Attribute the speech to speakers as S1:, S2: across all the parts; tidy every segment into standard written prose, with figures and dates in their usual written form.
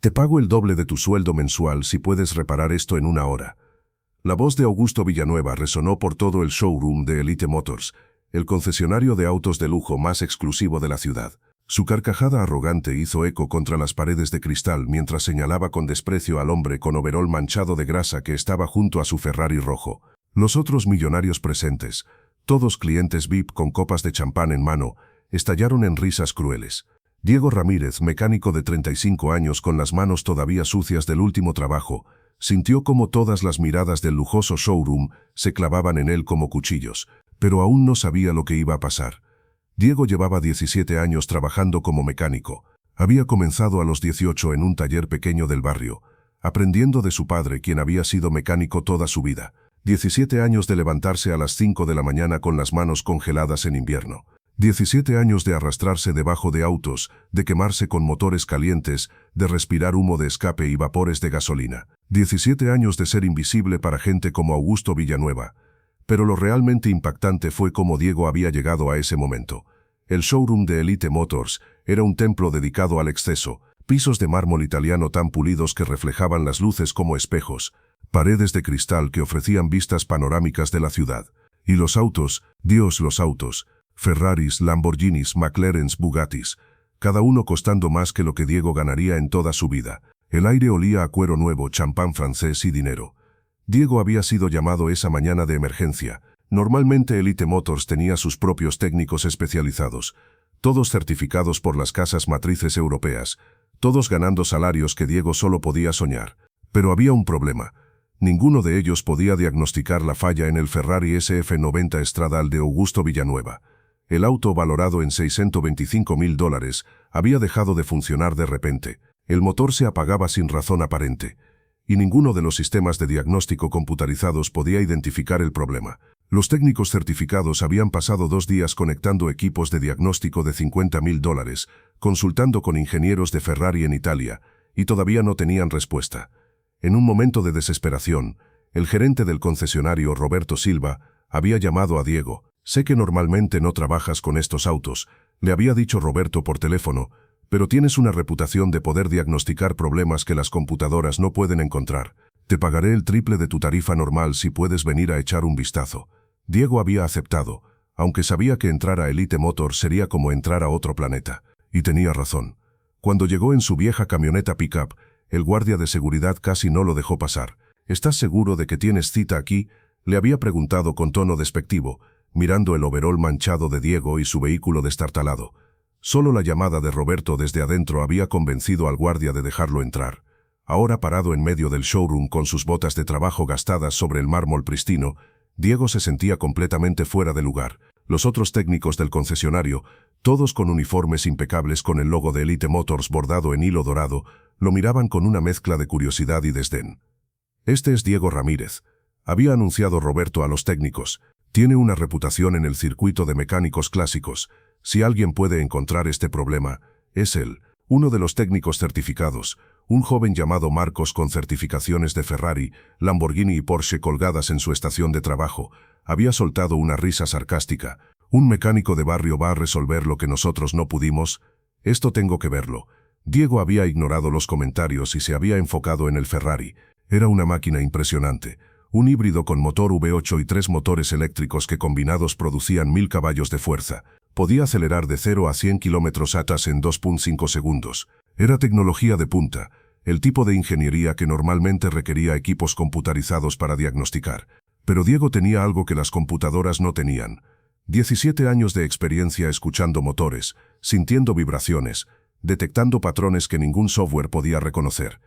S1: Te pago el doble de tu sueldo mensual si puedes reparar esto en una hora. La voz de Augusto Villanueva resonó por todo el showroom de Elite Motors, el concesionario de autos de lujo más exclusivo de la ciudad. Su carcajada arrogante hizo eco contra las paredes de cristal mientras señalaba con desprecio al hombre con overol manchado de grasa que estaba junto a su Ferrari rojo. Los otros millonarios presentes, todos clientes VIP con copas de champán en mano, estallaron en risas crueles. Diego Ramírez, mecánico de 35 años con las manos todavía sucias del último trabajo, sintió como todas las miradas del lujoso showroom se clavaban en él como cuchillos, pero aún no sabía lo que iba a pasar. Diego llevaba 17 años trabajando como mecánico. Había comenzado a los 18 en un taller pequeño del barrio, aprendiendo de su padre, quien había sido mecánico toda su vida. 17 años de levantarse a las 5 de la mañana con las manos congeladas en invierno. 17 años de arrastrarse debajo de autos, de quemarse con motores calientes, de respirar humo de escape y vapores de gasolina. 17 años de ser invisible para gente como Augusto Villanueva. Pero lo realmente impactante fue cómo Diego había llegado a ese momento. El showroom de Elite Motors era un templo dedicado al exceso, pisos de mármol italiano tan pulidos que reflejaban las luces como espejos, paredes de cristal que ofrecían vistas panorámicas de la ciudad. Y los autos, Dios, los autos, Ferraris, Lamborghinis, McLarens, Bugattis, cada uno costando más que lo que Diego ganaría en toda su vida. El aire olía a cuero nuevo, champán francés y dinero. Diego había sido llamado esa mañana de emergencia. Normalmente Elite Motors tenía sus propios técnicos especializados, todos certificados por las casas matrices europeas, todos ganando salarios que Diego solo podía soñar. Pero había un problema. Ninguno de ellos podía diagnosticar la falla en el Ferrari SF90 Stradale de Augusto Villanueva. El auto, valorado en $625.000, había dejado de funcionar de repente. El motor se apagaba sin razón aparente, y ninguno de los sistemas de diagnóstico computarizados podía identificar el problema. Los técnicos certificados habían pasado 2 días conectando equipos de diagnóstico de $50.000, consultando con ingenieros de Ferrari en Italia, y todavía no tenían respuesta. En un momento de desesperación, el gerente del concesionario, Roberto Silva, había llamado a Diego. «Sé que normalmente no trabajas con estos autos», le había dicho Roberto por teléfono, «pero tienes una reputación de poder diagnosticar problemas que las computadoras no pueden encontrar. Te pagaré el triple de tu tarifa normal si puedes venir a echar un vistazo». Diego había aceptado, aunque sabía que entrar a Elite Motors sería como entrar a otro planeta. Y tenía razón. Cuando llegó en su vieja camioneta pickup, el guardia de seguridad casi no lo dejó pasar. «¿Estás seguro de que tienes cita aquí?», le había preguntado con tono despectivo, mirando el overol manchado de Diego y su vehículo destartalado. Solo la llamada de Roberto desde adentro había convencido al guardia de dejarlo entrar. Ahora, parado en medio del showroom con sus botas de trabajo gastadas sobre el mármol pristino, Diego se sentía completamente fuera de lugar. Los otros técnicos del concesionario, todos con uniformes impecables con el logo de Elite Motors bordado en hilo dorado, lo miraban con una mezcla de curiosidad y desdén. «Este es Diego Ramírez», había anunciado Roberto a los técnicos. «Tiene una reputación en el circuito de mecánicos clásicos. Si alguien puede encontrar este problema, es él». Uno de los técnicos certificados, un joven llamado Marcos con certificaciones de Ferrari, Lamborghini y Porsche colgadas en su estación de trabajo, había soltado una risa sarcástica. «¿Un mecánico de barrio va a resolver lo que nosotros no pudimos? Esto tengo que verlo». Diego había ignorado los comentarios y se había enfocado en el Ferrari. Era una máquina impresionante. Un híbrido con motor V8 y 3 motores eléctricos que combinados producían 1000 caballos de fuerza. Podía acelerar de 0 a 100 km/h en 2.5 segundos. Era tecnología de punta, el tipo de ingeniería que normalmente requería equipos computarizados para diagnosticar. Pero Diego tenía algo que las computadoras no tenían. 17 años de experiencia escuchando motores, sintiendo vibraciones, detectando patrones que ningún software podía reconocer.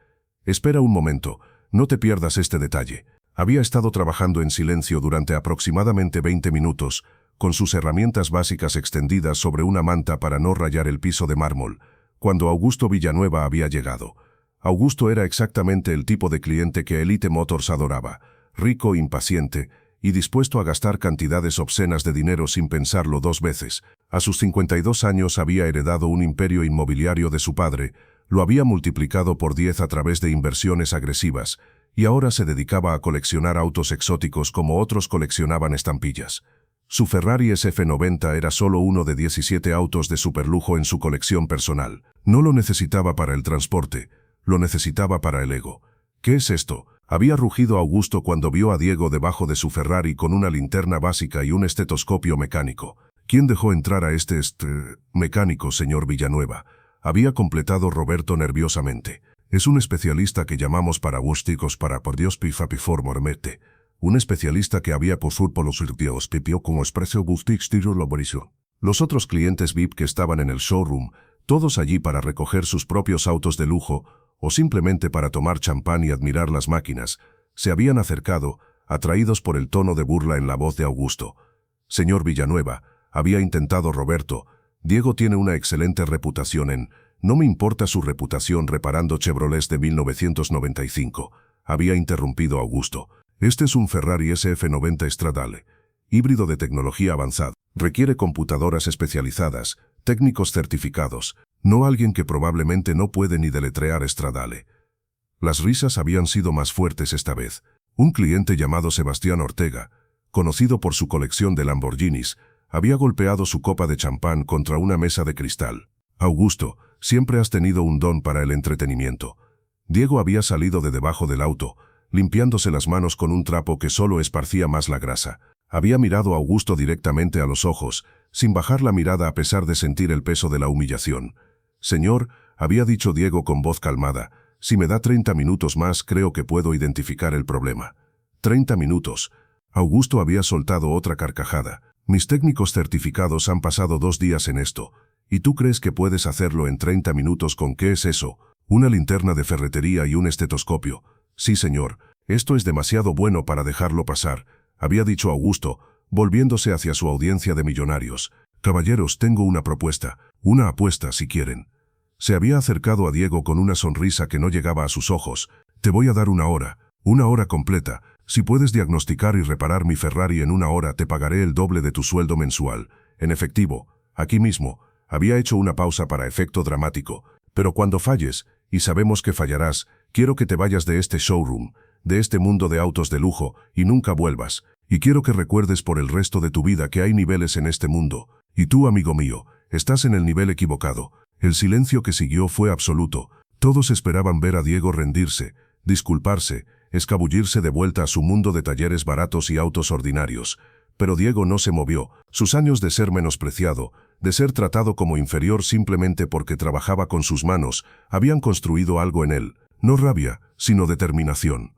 S1: «Espera un momento, no te pierdas este detalle». Había estado trabajando en silencio durante aproximadamente 20 minutos, con sus herramientas básicas extendidas sobre una manta para no rayar el piso de mármol, cuando Augusto Villanueva había llegado. Augusto era exactamente el tipo de cliente que Elite Motors adoraba, rico, impaciente y dispuesto a gastar cantidades obscenas de dinero sin pensarlo 2 veces. A sus 52 años había heredado un imperio inmobiliario de su padre, lo había multiplicado por 10 a través de inversiones agresivas, y ahora se dedicaba a coleccionar autos exóticos como otros coleccionaban estampillas. Su Ferrari SF90 era solo uno de 17 autos de superlujo en su colección personal. No lo necesitaba para el transporte, Lo necesitaba para el ego. ¿Qué es esto? Había rugido Augusto cuando vio a Diego debajo de su Ferrari con una linterna básica y un estetoscopio mecánico. ¿Quién dejó entrar a este mecánico, señor Villanueva? Había completado Roberto nerviosamente. Es un especialista que llamamos paragústicos para por Dios pifapiformormete. Un especialista que había posur por los urtios pipió como expreso gustix tiro laborisio. Los otros clientes VIP que estaban en el showroom, todos allí para recoger sus propios autos de lujo, o simplemente para tomar champán y admirar las máquinas, se habían acercado, atraídos por el tono de burla en la voz de Augusto. Señor Villanueva, había intentado Roberto, Diego tiene una excelente reputación en... No me importa su reputación reparando Chevrolets de 1995, había interrumpido Augusto. Este es un Ferrari SF90 Stradale, híbrido de tecnología avanzada. Requiere computadoras especializadas, técnicos certificados, no alguien que probablemente no puede ni deletrear Stradale. Las risas habían sido más fuertes esta vez. Un cliente llamado Sebastián Ortega, conocido por su colección de Lamborghinis, había golpeado su copa de champán contra una mesa de cristal. Augusto, siempre has tenido un don para el entretenimiento. Diego había salido de debajo del auto, limpiándose las manos con un trapo que solo esparcía más la grasa. Había mirado a Augusto directamente a los ojos, sin bajar la mirada a pesar de sentir el peso de la humillación. Señor, había dicho Diego con voz calmada, si me da 30 minutos más creo que puedo identificar el problema. 30 minutos. Augusto había soltado otra carcajada. Mis técnicos certificados han pasado 2 días en esto. ¿Y tú crees que puedes hacerlo en 30 minutos con qué es eso? Una linterna de ferretería y un estetoscopio. Sí, señor, esto es demasiado bueno para dejarlo pasar, había dicho Augusto, volviéndose hacia su audiencia de millonarios. Caballeros, tengo una propuesta, una apuesta si quieren. Se había acercado a Diego con una sonrisa que no llegaba a sus ojos. Te voy a dar una hora completa. Si puedes diagnosticar y reparar mi Ferrari en 1 hora te pagaré el doble de tu sueldo mensual. En efectivo, aquí mismo. Había hecho una pausa para efecto dramático. Pero cuando falles, y sabemos que fallarás, quiero que te vayas de este showroom, de este mundo de autos de lujo, y nunca vuelvas. Y quiero que recuerdes por el resto de tu vida que hay niveles en este mundo. Y tú, amigo mío, estás en el nivel equivocado. El silencio que siguió fue absoluto. Todos esperaban ver a Diego rendirse, disculparse, escabullirse de vuelta a su mundo de talleres baratos y autos ordinarios. Pero Diego no se movió. Sus años de ser menospreciado, de ser tratado como inferior simplemente porque trabajaba con sus manos, habían construido algo en él. No rabia, sino determinación.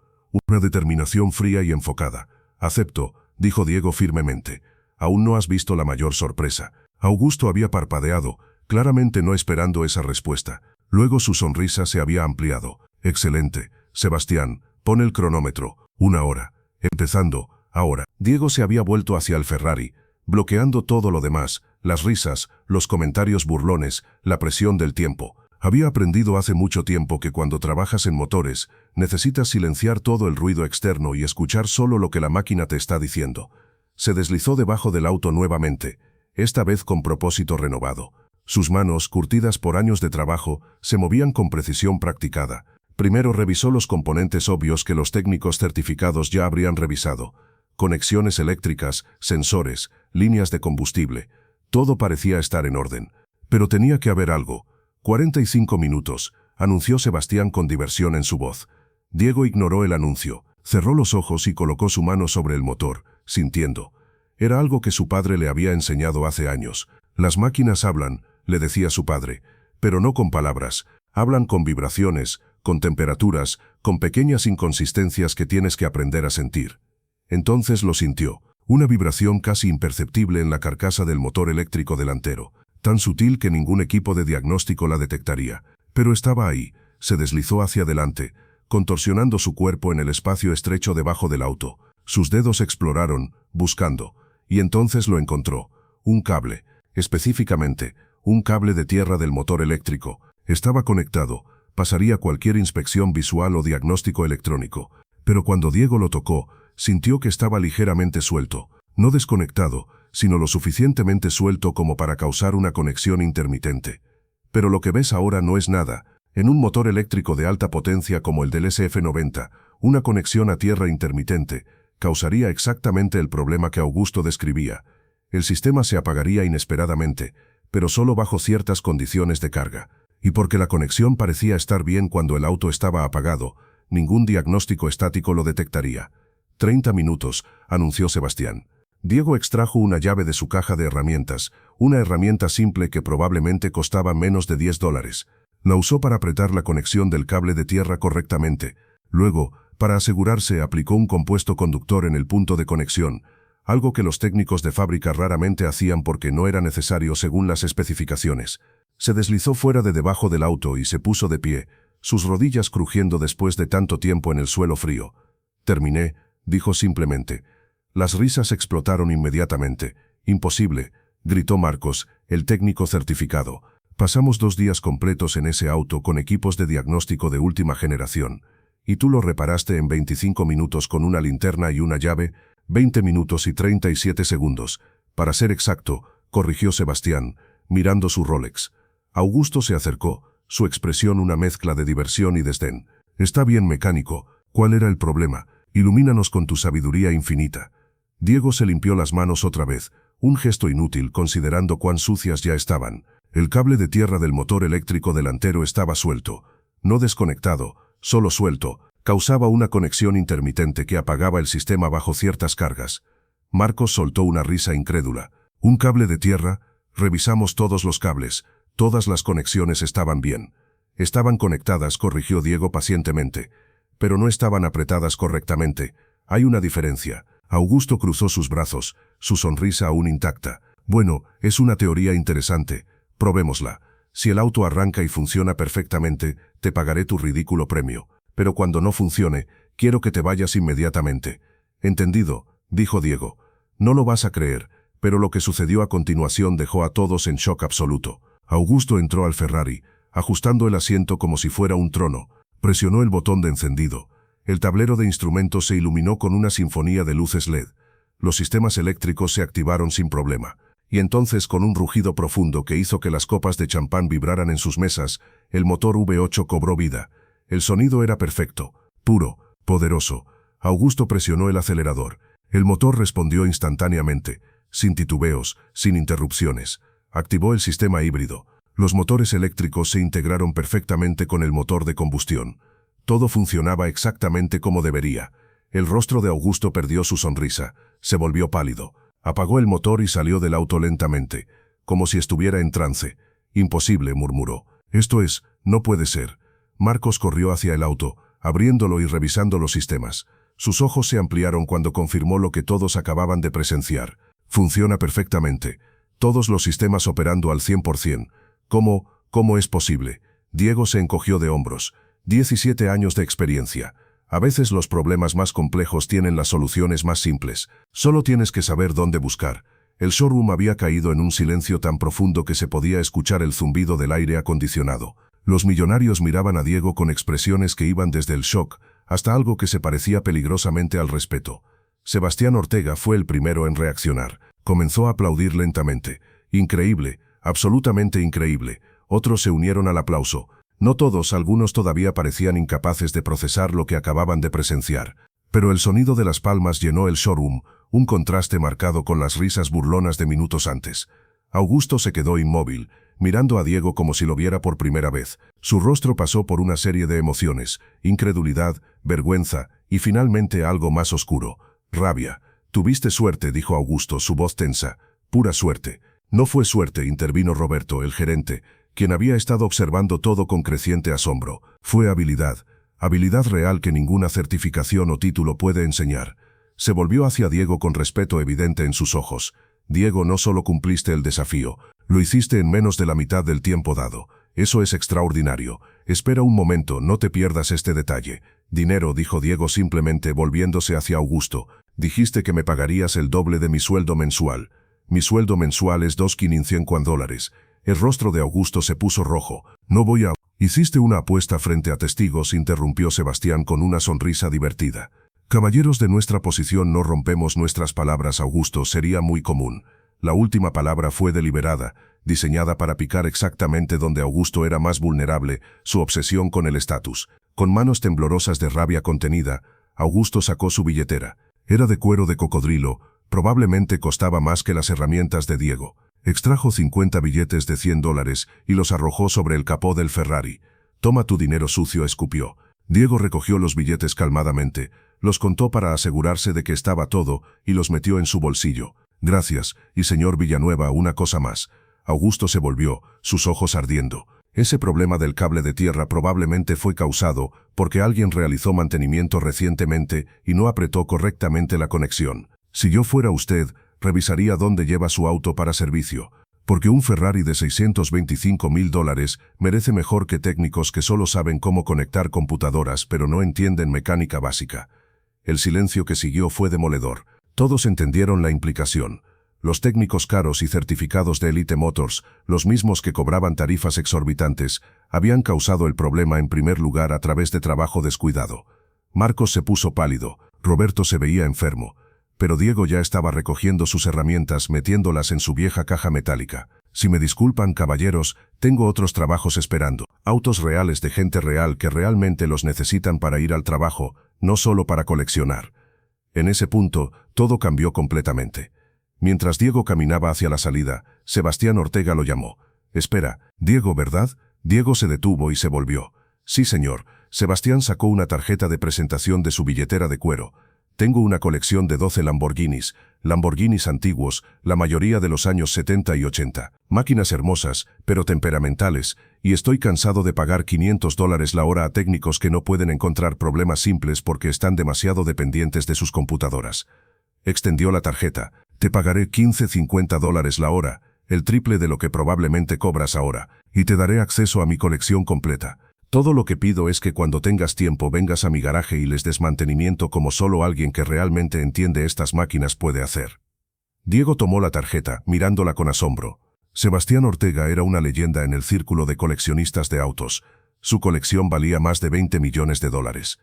S1: Una determinación fría y enfocada. Acepto, dijo Diego firmemente. Aún no has visto la mayor sorpresa. Augusto había parpadeado, claramente no esperando esa respuesta. Luego su sonrisa se había ampliado. Excelente. Sebastián, pon el cronómetro. 1 hora. Empezando, ahora. Diego se había vuelto hacia el Ferrari, bloqueando todo lo demás, las risas, los comentarios burlones, la presión del tiempo. Había aprendido hace mucho tiempo que cuando trabajas en motores, necesitas silenciar todo el ruido externo y escuchar solo lo que la máquina te está diciendo. Se deslizó debajo del auto nuevamente, esta vez con propósito renovado. Sus manos, curtidas por años de trabajo, se movían con precisión practicada. Primero revisó los componentes obvios que los técnicos certificados ya habrían revisado. Conexiones eléctricas, sensores, líneas de combustible. Todo parecía estar en orden. Pero tenía que haber algo. 45 minutos, anunció Sebastián con diversión en su voz. Diego ignoró el anuncio, cerró los ojos y colocó su mano sobre el motor, sintiendo. Era algo que su padre le había enseñado hace años. Las máquinas hablan, le decía su padre, pero no con palabras, hablan con vibraciones, con temperaturas, con pequeñas inconsistencias que tienes que aprender a sentir. Entonces lo sintió, una vibración casi imperceptible en la carcasa del motor eléctrico delantero, tan sutil que ningún equipo de diagnóstico la detectaría, pero estaba ahí, se deslizó hacia adelante, contorsionando su cuerpo en el espacio estrecho debajo del auto. Sus dedos exploraron, buscando, y entonces lo encontró, un cable, específicamente, un cable de tierra del motor eléctrico. Estaba conectado, pasaría cualquier inspección visual o diagnóstico electrónico, pero cuando Diego lo tocó, sintió que estaba ligeramente suelto, no desconectado, sino lo suficientemente suelto como para causar una conexión intermitente. Pero lo que ves ahora no es nada. En un motor eléctrico de alta potencia como el del SF90, una conexión a tierra intermitente causaría exactamente el problema que Augusto describía. El sistema se apagaría inesperadamente, pero solo bajo ciertas condiciones de carga. Y porque la conexión parecía estar bien cuando el auto estaba apagado, ningún diagnóstico estático lo detectaría. 30 minutos, anunció Sebastián. Diego extrajo una llave de su caja de herramientas, una herramienta simple que probablemente costaba menos de $10. La usó para apretar la conexión del cable de tierra correctamente. Luego, para asegurarse, aplicó un compuesto conductor en el punto de conexión, algo que los técnicos de fábrica raramente hacían porque no era necesario según las especificaciones. Se deslizó fuera de debajo del auto y se puso de pie, sus rodillas crujiendo después de tanto tiempo en el suelo frío. Terminé, dijo simplemente. Las risas explotaron inmediatamente. Imposible, gritó Marcos, el técnico certificado. Pasamos 2 días completos en ese auto con equipos de diagnóstico de última generación. Y tú lo reparaste en 25 minutos con una linterna y una llave, 20 minutos y 37 segundos. Para ser exacto, corrigió Sebastián, mirando su Rolex. Augusto se acercó, su expresión una mezcla de diversión y desdén. Está bien, mecánico. ¿Cuál era el problema? Ilumínanos con tu sabiduría infinita. Diego se limpió las manos otra vez, un gesto inútil considerando cuán sucias ya estaban. El cable de tierra del motor eléctrico delantero estaba suelto. No desconectado, solo suelto. Causaba una conexión intermitente que apagaba el sistema bajo ciertas cargas. Marcos soltó una risa incrédula. ¿Un cable de tierra? Revisamos todos los cables. Todas las conexiones estaban bien. Estaban conectadas, corrigió Diego pacientemente. Pero no estaban apretadas correctamente. Hay una diferencia. Augusto cruzó sus brazos, su sonrisa aún intacta. Bueno, es una teoría interesante. Probémosla. Si el auto arranca y funciona perfectamente, te pagaré tu ridículo premio. Pero cuando no funcione, quiero que te vayas inmediatamente. Entendido, dijo Diego. No lo vas a creer, pero lo que sucedió a continuación dejó a todos en shock absoluto. Augusto entró al Ferrari, ajustando el asiento como si fuera un trono. Presionó el botón de encendido. El tablero de instrumentos se iluminó con una sinfonía de luces LED. Los sistemas eléctricos se activaron sin problema. Y entonces, con un rugido profundo que hizo que las copas de champán vibraran en sus mesas, el motor V8 cobró vida. El sonido era perfecto, puro, poderoso. Augusto presionó el acelerador. El motor respondió instantáneamente, sin titubeos, sin interrupciones. Activó el sistema híbrido. Los motores eléctricos se integraron perfectamente con el motor de combustión. Todo funcionaba exactamente como debería. El rostro de Augusto perdió su sonrisa. Se volvió pálido. Apagó el motor y salió del auto lentamente, como si estuviera en trance. Imposible, murmuró. Esto es, no puede ser. Marcos corrió hacia el auto, abriéndolo y revisando los sistemas. Sus ojos se ampliaron cuando confirmó lo que todos acababan de presenciar. Funciona perfectamente. Todos los sistemas operando al 100%. ¿Cómo es posible? Diego se encogió de hombros. 17 años de experiencia. A veces los problemas más complejos tienen las soluciones más simples. Solo tienes que saber dónde buscar. El showroom había caído en un silencio tan profundo que se podía escuchar el zumbido del aire acondicionado. Los millonarios miraban a Diego con expresiones que iban desde el shock hasta algo que se parecía peligrosamente al respeto. Sebastián Ortega fue el primero en reaccionar. Comenzó a aplaudir lentamente. Increíble, absolutamente increíble. Otros se unieron al aplauso. No todos, algunos todavía parecían incapaces de procesar lo que acababan de presenciar. Pero el sonido de las palmas llenó el showroom, un contraste marcado con las risas burlonas de minutos antes. Augusto se quedó inmóvil, mirando a Diego como si lo viera por primera vez. Su rostro pasó por una serie de emociones, incredulidad, vergüenza y finalmente algo más oscuro, rabia. Tuviste suerte, dijo Augusto, su voz tensa. Pura suerte. No fue suerte, intervino Roberto, el gerente, quien había estado observando todo con creciente asombro. Fue habilidad. Habilidad real que ninguna certificación o título puede enseñar. Se volvió hacia Diego con respeto evidente en sus ojos. Diego, no solo cumpliste el desafío, lo hiciste en menos de la mitad del tiempo dado. Eso es extraordinario. Espera un momento, no te pierdas este detalle. Dinero, dijo Diego simplemente volviéndose hacia Augusto. Dijiste que me pagarías el doble de mi sueldo mensual. Mi sueldo mensual es $2.500. El rostro de Augusto se puso rojo. No voy a... Hiciste una apuesta frente a testigos, interrumpió Sebastián con una sonrisa divertida. Caballeros de nuestra posición no rompemos nuestras palabras, Augusto, sería muy común. La última palabra fue deliberada, diseñada para picar exactamente donde Augusto era más vulnerable, su obsesión con el estatus. Con manos temblorosas de rabia contenida, Augusto sacó su billetera. Era de cuero de cocodrilo, probablemente costaba más que las herramientas de Diego. Extrajo 50 billetes de $100 y los arrojó sobre el capó del Ferrari. «Toma tu dinero sucio», escupió. Diego recogió los billetes calmadamente, los contó para asegurarse de que estaba todo y los metió en su bolsillo. «Gracias, y señor Villanueva, una cosa más». Augusto se volvió, sus ojos ardiendo. Ese problema del cable de tierra probablemente fue causado porque alguien realizó mantenimiento recientemente y no apretó correctamente la conexión. Si yo fuera usted, revisaría dónde lleva su auto para servicio, porque un Ferrari de $625.000 merece mejor que técnicos que solo saben cómo conectar computadoras pero no entienden mecánica básica. El silencio que siguió fue demoledor. Todos entendieron la implicación. Los técnicos caros y certificados de Elite Motors, los mismos que cobraban tarifas exorbitantes, habían causado el problema en primer lugar a través de trabajo descuidado. Marcos se puso pálido, Roberto se veía enfermo, pero Diego ya estaba recogiendo sus herramientas metiéndolas en su vieja caja metálica. «Si me disculpan, caballeros, tengo otros trabajos esperando. Autos reales de gente real que realmente los necesitan para ir al trabajo, no solo para coleccionar». En ese punto, todo cambió completamente. Mientras Diego caminaba hacia la salida, Sebastián Ortega lo llamó. «Espera, Diego, ¿verdad?» Diego se detuvo y se volvió. «Sí, señor». Sebastián sacó una tarjeta de presentación de su billetera de cuero. «Tengo una colección de 12 Lamborghinis antiguos, la mayoría de los años 70 y 80. Máquinas hermosas, pero temperamentales, y estoy cansado de pagar $500 la hora a técnicos que no pueden encontrar problemas simples porque están demasiado dependientes de sus computadoras». Extendió la tarjeta. «Te pagaré $15-50 la hora, el triple de lo que probablemente cobras ahora, y te daré acceso a mi colección completa. Todo lo que pido es que cuando tengas tiempo vengas a mi garaje y les des mantenimiento como solo alguien que realmente entiende estas máquinas puede hacer». Diego tomó la tarjeta, mirándola con asombro. Sebastián Ortega era una leyenda en el círculo de coleccionistas de autos. Su colección valía más de $20 millones.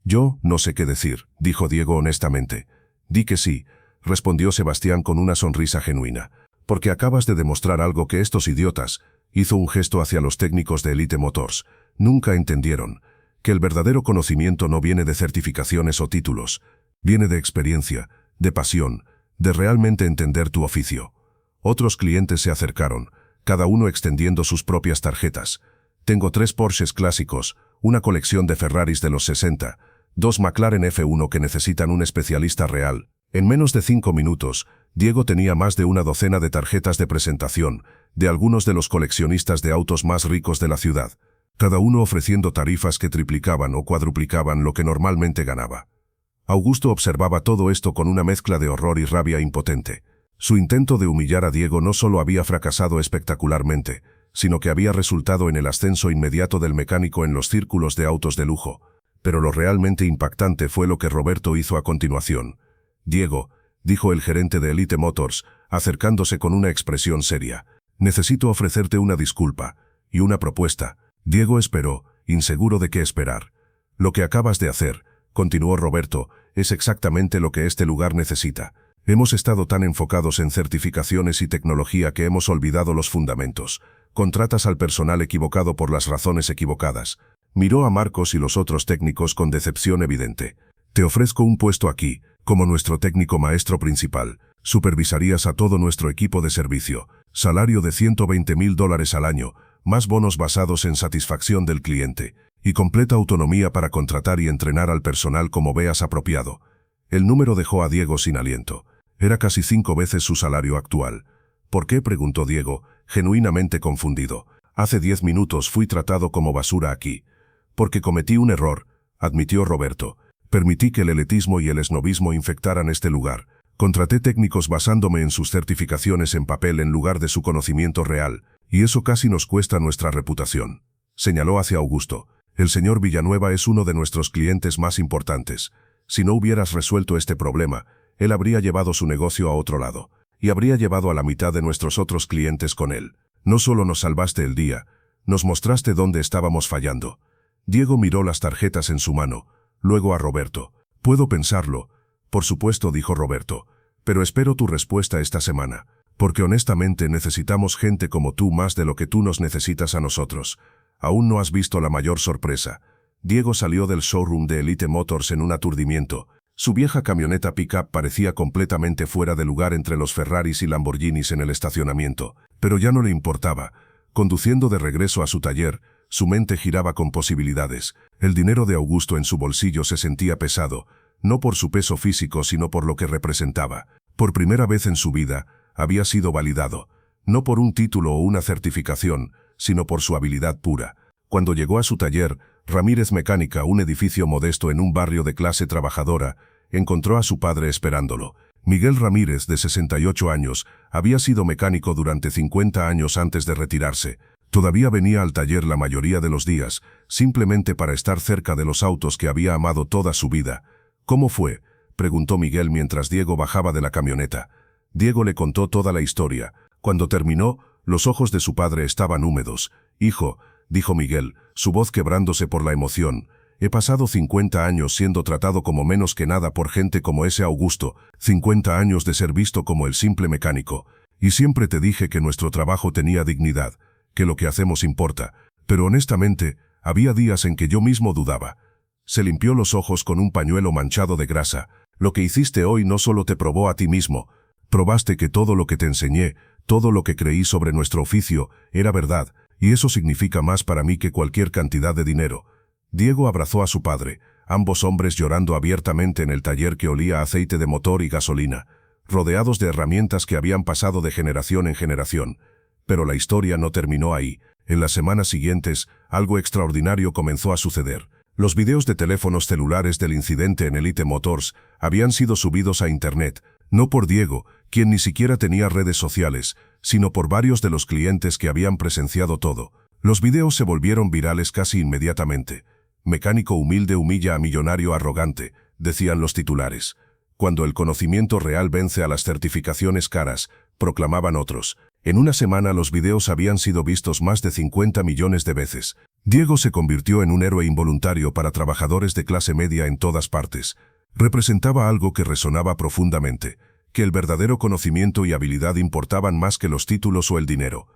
S1: «Yo no sé qué decir», dijo Diego honestamente. «Di que sí», respondió Sebastián con una sonrisa genuina. «Porque acabas de demostrar algo que estos idiotas», hizo un gesto hacia los técnicos de Elite Motors, «nunca entendieron, que el verdadero conocimiento no viene de certificaciones o títulos, viene de experiencia, de pasión, de realmente entender tu oficio». Otros clientes se acercaron, cada uno extendiendo sus propias tarjetas. «Tengo 3 Porsches clásicos, una colección de Ferraris de los 60, 2 McLaren F1 que necesitan un especialista real». En menos de 5 minutos, Diego tenía más de una docena de tarjetas de presentación de algunos de los coleccionistas de autos más ricos de la ciudad, cada uno ofreciendo tarifas que triplicaban o cuadruplicaban lo que normalmente ganaba. Augusto observaba todo esto con una mezcla de horror y rabia impotente. Su intento de humillar a Diego no solo había fracasado espectacularmente, sino que había resultado en el ascenso inmediato del mecánico en los círculos de autos de lujo. Pero lo realmente impactante fue lo que Roberto hizo a continuación. «Diego», dijo el gerente de Elite Motors, acercándose con una expresión seria, «necesito ofrecerte una disculpa y una propuesta». Diego esperó, inseguro de qué esperar. «Lo que acabas de hacer», continuó Roberto, «es exactamente lo que este lugar necesita. Hemos estado tan enfocados en certificaciones y tecnología que hemos olvidado los fundamentos. Contratas al personal equivocado por las razones equivocadas». Miró a Marcos y los otros técnicos con decepción evidente. «Te ofrezco un puesto aquí, como nuestro técnico maestro principal. Supervisarías a todo nuestro equipo de servicio. Salario de $120.000 al año, más bonos basados en satisfacción del cliente, y completa autonomía para contratar y entrenar al personal como veas apropiado». El número dejó a Diego sin aliento. Era casi 5 veces su salario actual. «¿Por qué?», preguntó Diego, genuinamente confundido. «Hace 10 minutos fui tratado como basura aquí». «Porque cometí un error», admitió Roberto. «Permití que el elitismo y el esnobismo infectaran este lugar. Contraté técnicos basándome en sus certificaciones en papel en lugar de su conocimiento real, y eso casi nos cuesta nuestra reputación». Señaló hacia Augusto. «El señor Villanueva es uno de nuestros clientes más importantes. Si no hubieras resuelto este problema, él habría llevado su negocio a otro lado, y habría llevado a la mitad de nuestros otros clientes con él. No solo nos salvaste el día, nos mostraste dónde estábamos fallando». Diego miró las tarjetas en su mano, luego a Roberto. «Puedo pensarlo». «Por supuesto», dijo Roberto, «pero espero tu respuesta esta semana, porque honestamente necesitamos gente como tú más de lo que tú nos necesitas a nosotros. Aún no has visto la mayor sorpresa». Diego salió del showroom de Elite Motors en un aturdimiento. Su vieja camioneta pick-up parecía completamente fuera de lugar entre los Ferraris y Lamborghinis en el estacionamiento, pero ya no le importaba. Conduciendo de regreso a su taller, su mente giraba con posibilidades. El dinero de Augusto en su bolsillo se sentía pesado, no por su peso físico sino por lo que representaba. Por primera vez en su vida, había sido validado, no por un título o una certificación, sino por su habilidad pura. Cuando llegó a su taller, Ramírez Mecánica, un edificio modesto en un barrio de clase trabajadora, encontró a su padre esperándolo. Miguel Ramírez, de 68 años, había sido mecánico durante 50 años antes de retirarse. Todavía venía al taller la mayoría de los días, simplemente para estar cerca de los autos que había amado toda su vida. ¿Cómo fue?, preguntó Miguel mientras Diego bajaba de la camioneta. Diego le contó toda la historia. Cuando terminó, los ojos de su padre estaban húmedos. «Hijo», dijo Miguel, su voz quebrándose por la emoción, «he pasado 50 años siendo tratado como menos que nada por gente como ese Augusto, 50 años de ser visto como el simple mecánico. Y siempre te dije que nuestro trabajo tenía dignidad, que lo que hacemos importa. Pero honestamente, había días en que yo mismo dudaba». Se limpió los ojos con un pañuelo manchado de grasa. «Lo que hiciste hoy no solo te probó a ti mismo, probaste que todo lo que te enseñé, todo lo que creí sobre nuestro oficio, era verdad, y eso significa más para mí que cualquier cantidad de dinero». Diego abrazó a su padre, ambos hombres llorando abiertamente en el taller que olía a aceite de motor y gasolina, rodeados de herramientas que habían pasado de generación en generación. Pero la historia no terminó ahí. En las semanas siguientes, algo extraordinario comenzó a suceder. Los videos de teléfonos celulares del incidente en Elite Motors habían sido subidos a Internet, no por Diego, quien ni siquiera tenía redes sociales, sino por varios de los clientes que habían presenciado todo. Los videos se volvieron virales casi inmediatamente. «Mecánico humilde humilla a millonario arrogante», decían los titulares. «Cuando el conocimiento real vence a las certificaciones caras», proclamaban otros. En una semana los videos habían sido vistos más de 50 millones de veces. Diego se convirtió en un héroe involuntario para trabajadores de clase media en todas partes. Representaba algo que resonaba profundamente, que el verdadero conocimiento y habilidad importaban más que los títulos o el dinero.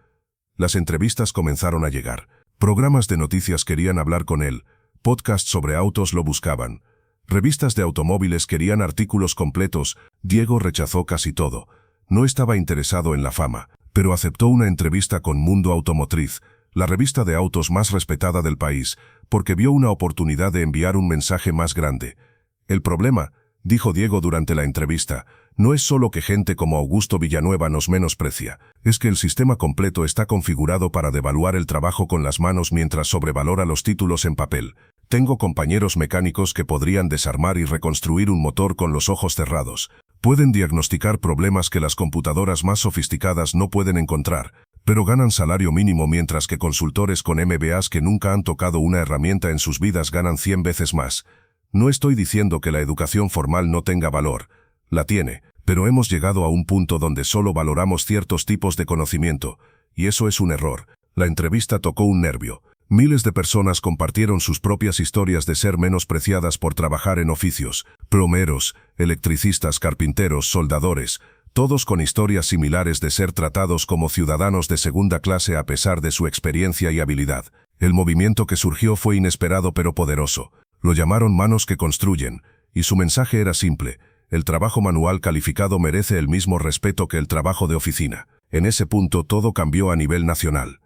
S1: Las entrevistas comenzaron a llegar. Programas de noticias querían hablar con él, podcasts sobre autos lo buscaban. Revistas de automóviles querían artículos completos. Diego rechazó casi todo. No estaba interesado en la fama, pero aceptó una entrevista con Mundo Automotriz, la revista de autos más respetada del país, porque vio una oportunidad de enviar un mensaje más grande. «El problema», dijo Diego durante la entrevista, «no es solo que gente como Augusto Villanueva nos menosprecia, es que el sistema completo está configurado para devaluar el trabajo con las manos mientras sobrevalora los títulos en papel. Tengo compañeros mecánicos que podrían desarmar y reconstruir un motor con los ojos cerrados. Pueden diagnosticar problemas que las computadoras más sofisticadas no pueden encontrar, pero ganan salario mínimo mientras que consultores con MBAs que nunca han tocado una herramienta en sus vidas ganan 100 veces más. No estoy diciendo que la educación formal no tenga valor, la tiene, pero hemos llegado a un punto donde solo valoramos ciertos tipos de conocimiento, y eso es un error». La entrevista tocó un nervio. Miles de personas compartieron sus propias historias de ser menospreciadas por trabajar en oficios: plomeros, electricistas, carpinteros, soldadores, todos con historias similares de ser tratados como ciudadanos de segunda clase a pesar de su experiencia y habilidad. El movimiento que surgió fue inesperado pero poderoso. Lo llamaron Manos que Construyen, y su mensaje era simple: el trabajo manual calificado merece el mismo respeto que el trabajo de oficina. En ese punto todo cambió a nivel nacional.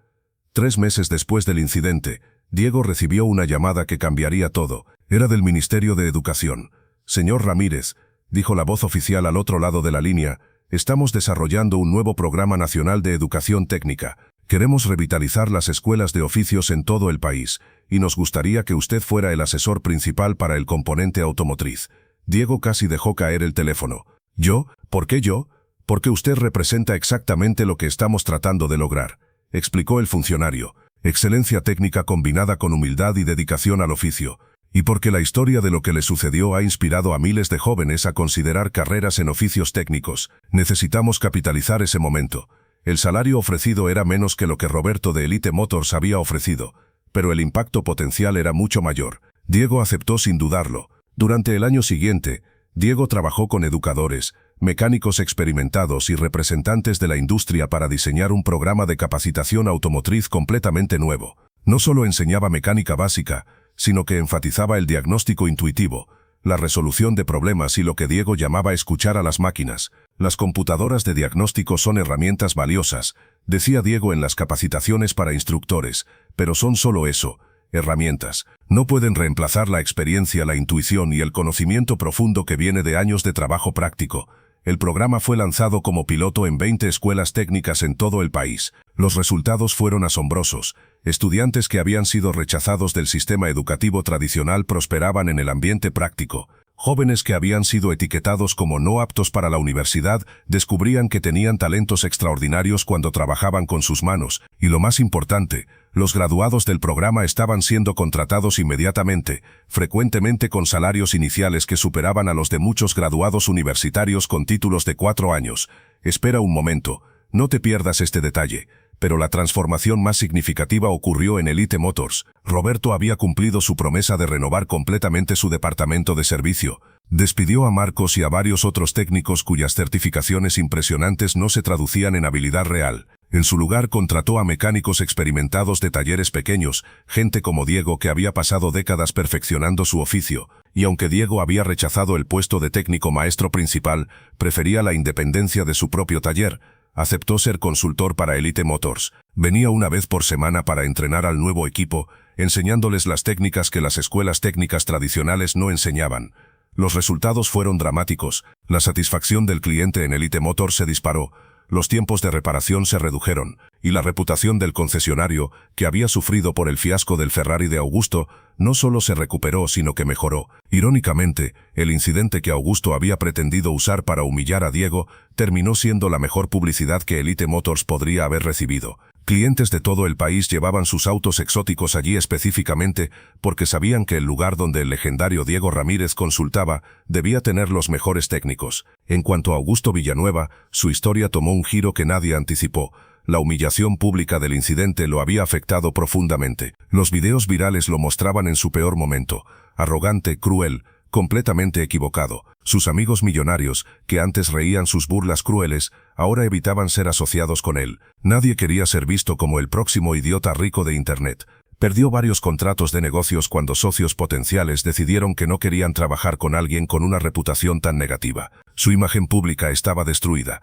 S1: 3 meses después del incidente, Diego recibió una llamada que cambiaría todo. Era del Ministerio de Educación. «Señor Ramírez», dijo la voz oficial al otro lado de la línea, «estamos desarrollando un nuevo programa nacional de educación técnica. Queremos revitalizar las escuelas de oficios en todo el país, y nos gustaría que usted fuera el asesor principal para el componente automotriz». Diego casi dejó caer el teléfono. «¿Yo? ¿Por qué yo?». «Porque usted representa exactamente lo que estamos tratando de lograr», explicó el funcionario. «Excelencia técnica combinada con humildad y dedicación al oficio. Y porque la historia de lo que le sucedió ha inspirado a miles de jóvenes a considerar carreras en oficios técnicos, necesitamos capitalizar ese momento». El salario ofrecido era menos que lo que Roberto de Elite Motors había ofrecido, pero el impacto potencial era mucho mayor. Diego aceptó sin dudarlo. Durante el año siguiente, Diego trabajó con educadores, mecánicos experimentados y representantes de la industria para diseñar un programa de capacitación automotriz completamente nuevo. No solo enseñaba mecánica básica, sino que enfatizaba el diagnóstico intuitivo, la resolución de problemas y lo que Diego llamaba escuchar a las máquinas. Las computadoras de diagnóstico son herramientas valiosas, decía Diego en las capacitaciones para instructores, pero son solo eso, herramientas. No pueden reemplazar la experiencia, la intuición y el conocimiento profundo que viene de años de trabajo práctico. El programa fue lanzado como piloto en 20 escuelas técnicas en todo el país. Los resultados fueron asombrosos. Estudiantes que habían sido rechazados del sistema educativo tradicional prosperaban en el ambiente práctico. Jóvenes que habían sido etiquetados como no aptos para la universidad descubrían que tenían talentos extraordinarios cuando trabajaban con sus manos, y lo más importante, los graduados del programa estaban siendo contratados inmediatamente, frecuentemente con salarios iniciales que superaban a los de muchos graduados universitarios con títulos de 4 años. Espera un momento, no te pierdas este detalle. Pero la transformación más significativa ocurrió en Elite Motors. Roberto había cumplido su promesa de renovar completamente su departamento de servicio. Despidió a Marcos y a varios otros técnicos cuyas certificaciones impresionantes no se traducían en habilidad real. En su lugar contrató a mecánicos experimentados de talleres pequeños, gente como Diego que había pasado décadas perfeccionando su oficio. Y aunque Diego había rechazado el puesto de técnico maestro principal, prefería la independencia de su propio taller. Aceptó ser consultor para Elite Motors. Venía una vez por semana para entrenar al nuevo equipo, enseñándoles las técnicas que las escuelas técnicas tradicionales no enseñaban. Los resultados fueron dramáticos. La satisfacción del cliente en Elite Motors se disparó. Los tiempos de reparación se redujeron, y la reputación del concesionario, que había sufrido por el fiasco del Ferrari de Augusto, no solo se recuperó sino que mejoró. Irónicamente, el incidente que Augusto había pretendido usar para humillar a Diego terminó siendo la mejor publicidad que Elite Motors podría haber recibido. Clientes de todo el país llevaban sus autos exóticos allí específicamente porque sabían que el lugar donde el legendario Diego Ramírez consultaba debía tener los mejores técnicos. En cuanto a Augusto Villanueva, su historia tomó un giro que nadie anticipó. La humillación pública del incidente lo había afectado profundamente. Los videos virales lo mostraban en su peor momento. Arrogante, cruel, completamente equivocado. Sus amigos millonarios, que antes reían sus burlas crueles, ahora evitaban ser asociados con él. Nadie quería ser visto como el próximo idiota rico de Internet. Perdió varios contratos de negocios cuando socios potenciales decidieron que no querían trabajar con alguien con una reputación tan negativa. Su imagen pública estaba destruida.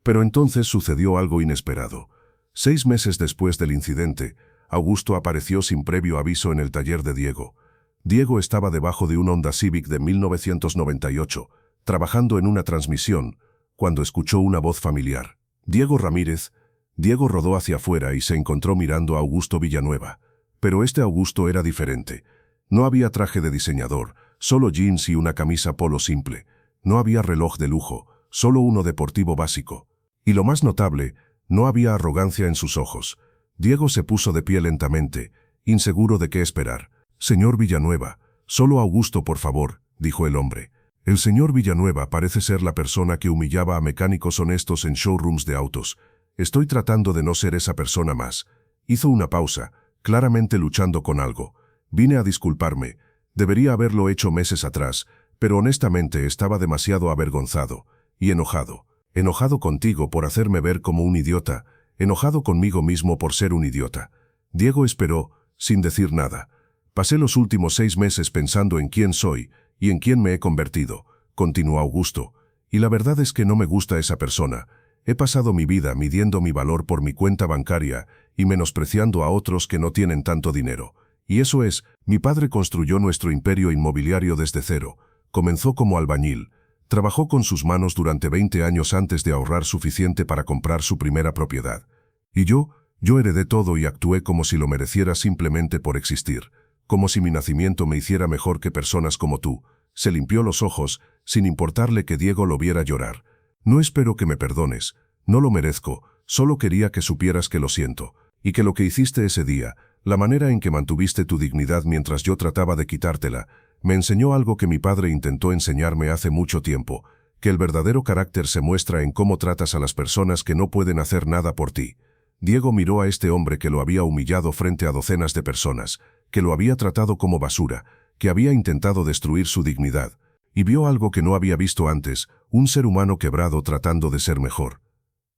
S1: Pero entonces sucedió algo inesperado. 6 meses después del incidente, Augusto apareció sin previo aviso en el taller de Diego. Diego estaba debajo de un Honda Civic de 1998, trabajando en una transmisión, cuando escuchó una voz familiar. Diego Ramírez. Diego rodó hacia afuera y se encontró mirando a Augusto Villanueva. Pero este Augusto era diferente. No había traje de diseñador, solo jeans y una camisa polo simple. No había reloj de lujo, solo uno deportivo básico. Y lo más notable, no había arrogancia en sus ojos. Diego se puso de pie lentamente, inseguro de qué esperar. «Señor Villanueva, solo Augusto, por favor», dijo el hombre. El señor Villanueva parece ser la persona que humillaba a mecánicos honestos en showrooms de autos. «Estoy tratando de no ser esa persona más». Hizo una pausa, claramente luchando con algo. «Vine a disculparme. Debería haberlo hecho meses atrás, pero honestamente estaba demasiado avergonzado. Y enojado. Enojado contigo por hacerme ver como un idiota. Enojado conmigo mismo por ser un idiota». Diego esperó, sin decir nada. «Pasé los últimos 6 meses pensando en quién soy y en quién me he convertido», continuó Augusto. «Y la verdad es que no me gusta esa persona. He pasado mi vida midiendo mi valor por mi cuenta bancaria y menospreciando a otros que no tienen tanto dinero. Y eso es, mi padre construyó nuestro imperio inmobiliario desde cero. Comenzó como albañil. Trabajó con sus manos durante 20 años antes de ahorrar suficiente para comprar su primera propiedad. Y yo heredé todo y actué como si lo mereciera simplemente por existir. Como si mi nacimiento me hiciera mejor que personas como tú». Se limpió los ojos, sin importarle que Diego lo viera llorar. «No espero que me perdones. No lo merezco. Solo quería que supieras que lo siento. Y que lo que hiciste ese día, la manera en que mantuviste tu dignidad mientras yo trataba de quitártela, me enseñó algo que mi padre intentó enseñarme hace mucho tiempo, que el verdadero carácter se muestra en cómo tratas a las personas que no pueden hacer nada por ti». Diego miró a este hombre que lo había humillado frente a docenas de personas, que lo había tratado como basura, que había intentado destruir su dignidad, y vio algo que no había visto antes, un ser humano quebrado tratando de ser mejor.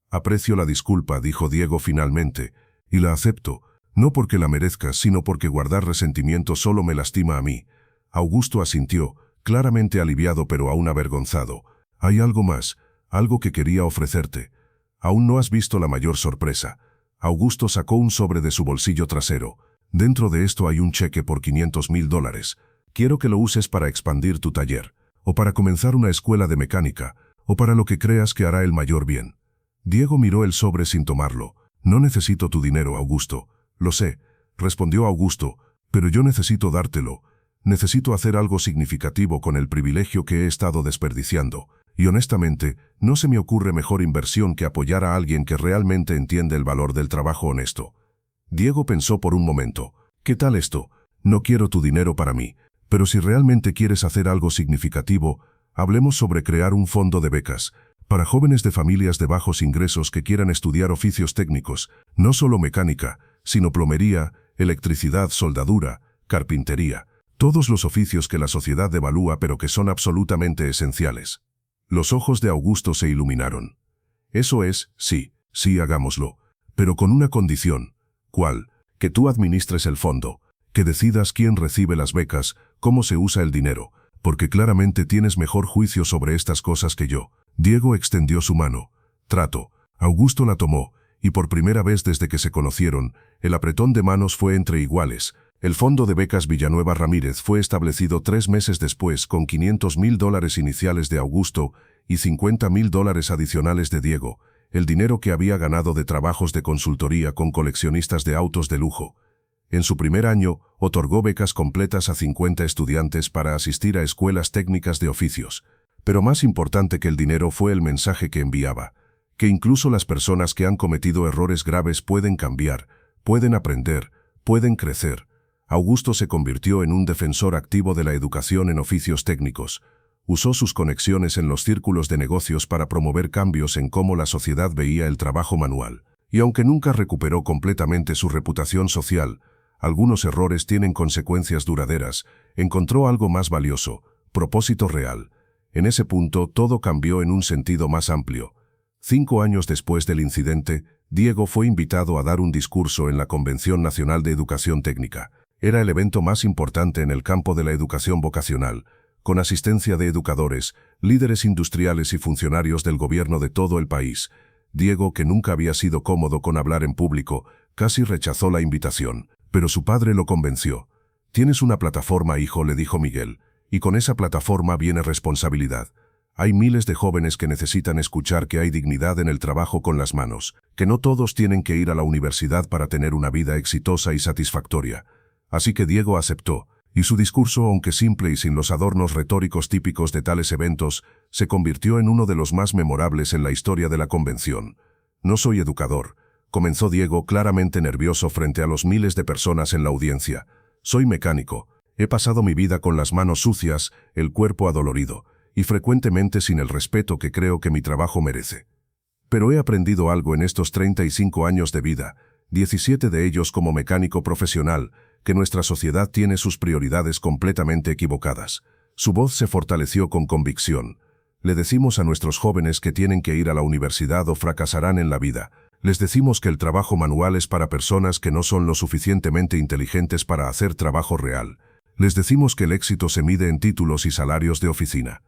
S1: «Aprecio la disculpa», dijo Diego finalmente, «y la acepto, no porque la merezca, sino porque guardar resentimiento solo me lastima a mí». Augusto asintió, claramente aliviado pero aún avergonzado. Hay algo más, algo que quería ofrecerte. Aún no has visto la mayor sorpresa. Augusto sacó un sobre de su bolsillo trasero. Dentro de esto hay un cheque por $500,000. Quiero que lo uses para expandir tu taller, o para comenzar una escuela de mecánica, o para lo que creas que hará el mayor bien. Diego miró el sobre sin tomarlo. No necesito tu dinero, Augusto. Lo sé, respondió Augusto, pero yo necesito dártelo. Necesito hacer algo significativo con el privilegio que he estado desperdiciando. Y honestamente, no se me ocurre mejor inversión que apoyar a alguien que realmente entiende el valor del trabajo honesto. Diego pensó por un momento. ¿Qué tal esto? No quiero tu dinero para mí, pero si realmente quieres hacer algo significativo, hablemos sobre crear un fondo de becas para jóvenes de familias de bajos ingresos que quieran estudiar oficios técnicos, no solo mecánica, sino plomería, electricidad, soldadura, carpintería, todos los oficios que la sociedad devalúa pero que son absolutamente esenciales. Los ojos de Augusto se iluminaron. Eso es, sí, hagámoslo, pero con una condición. ¿Cuál? Que tú administres el fondo, que decidas quién recibe las becas, cómo se usa el dinero, porque claramente tienes mejor juicio sobre estas cosas que yo. Diego extendió su mano. Trato. Augusto la tomó, y por primera vez desde que se conocieron, el apretón de manos fue entre iguales. El Fondo de Becas Villanueva Ramírez fue establecido 3 meses después con $500,000 iniciales de Augusto y $50,000 adicionales de Diego, el dinero que había ganado de trabajos de consultoría con coleccionistas de autos de lujo. En su primer año, otorgó becas completas a 50 estudiantes para asistir a escuelas técnicas de oficios. Pero más importante que el dinero fue el mensaje que enviaba, que incluso las personas que han cometido errores graves pueden cambiar, pueden aprender, pueden crecer. Augusto se convirtió en un defensor activo de la educación en oficios técnicos. Usó sus conexiones en los círculos de negocios para promover cambios en cómo la sociedad veía el trabajo manual. Y aunque nunca recuperó completamente su reputación social, algunos errores tienen consecuencias duraderas, encontró algo más valioso, propósito real. En ese punto todo cambió en un sentido más amplio. 5 años después del incidente, Diego fue invitado a dar un discurso en la Convención Nacional de Educación Técnica. Era el evento más importante en el campo de la educación vocacional, con asistencia de educadores, líderes industriales y funcionarios del gobierno de todo el país. Diego, que nunca había sido cómodo con hablar en público, casi rechazó la invitación, pero su padre lo convenció. «Tienes una plataforma, hijo», le dijo Miguel, «y con esa plataforma viene responsabilidad. Hay miles de jóvenes que necesitan escuchar que hay dignidad en el trabajo con las manos, que no todos tienen que ir a la universidad para tener una vida exitosa y satisfactoria». Así que Diego aceptó, y su discurso, aunque simple y sin los adornos retóricos típicos de tales eventos, se convirtió en uno de los más memorables en la historia de la convención. «No soy educador», comenzó Diego claramente nervioso frente a los miles de personas en la audiencia. «Soy mecánico. He pasado mi vida con las manos sucias, el cuerpo adolorido, y frecuentemente sin el respeto que creo que mi trabajo merece. Pero he aprendido algo en estos 35 años de vida, 17 de ellos como mecánico profesional, que nuestra sociedad tiene sus prioridades completamente equivocadas». Su voz se fortaleció con convicción. «Le decimos a nuestros jóvenes que tienen que ir a la universidad o fracasarán en la vida. Les decimos que el trabajo manual es para personas que no son lo suficientemente inteligentes para hacer trabajo real. Les decimos que el éxito se mide en títulos y salarios de oficina.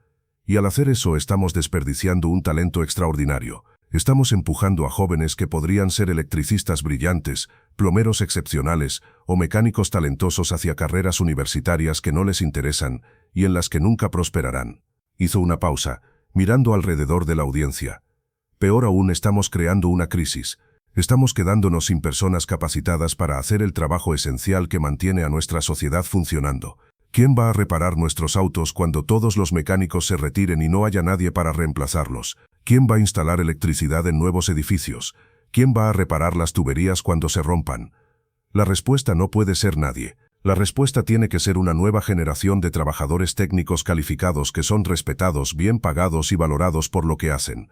S1: Y al hacer eso estamos desperdiciando un talento extraordinario. Estamos empujando a jóvenes que podrían ser electricistas brillantes, plomeros excepcionales o mecánicos talentosos hacia carreras universitarias que no les interesan y en las que nunca prosperarán». Hizo una pausa, mirando alrededor de la audiencia. «Peor aún, estamos creando una crisis. Estamos quedándonos sin personas capacitadas para hacer el trabajo esencial que mantiene a nuestra sociedad funcionando. ¿Quién va a reparar nuestros autos cuando todos los mecánicos se retiren y no haya nadie para reemplazarlos? ¿Quién va a instalar electricidad en nuevos edificios? ¿Quién va a reparar las tuberías cuando se rompan?» La respuesta no puede ser nadie. La respuesta tiene que ser una nueva generación de trabajadores técnicos calificados que son respetados, bien pagados y valorados por lo que hacen.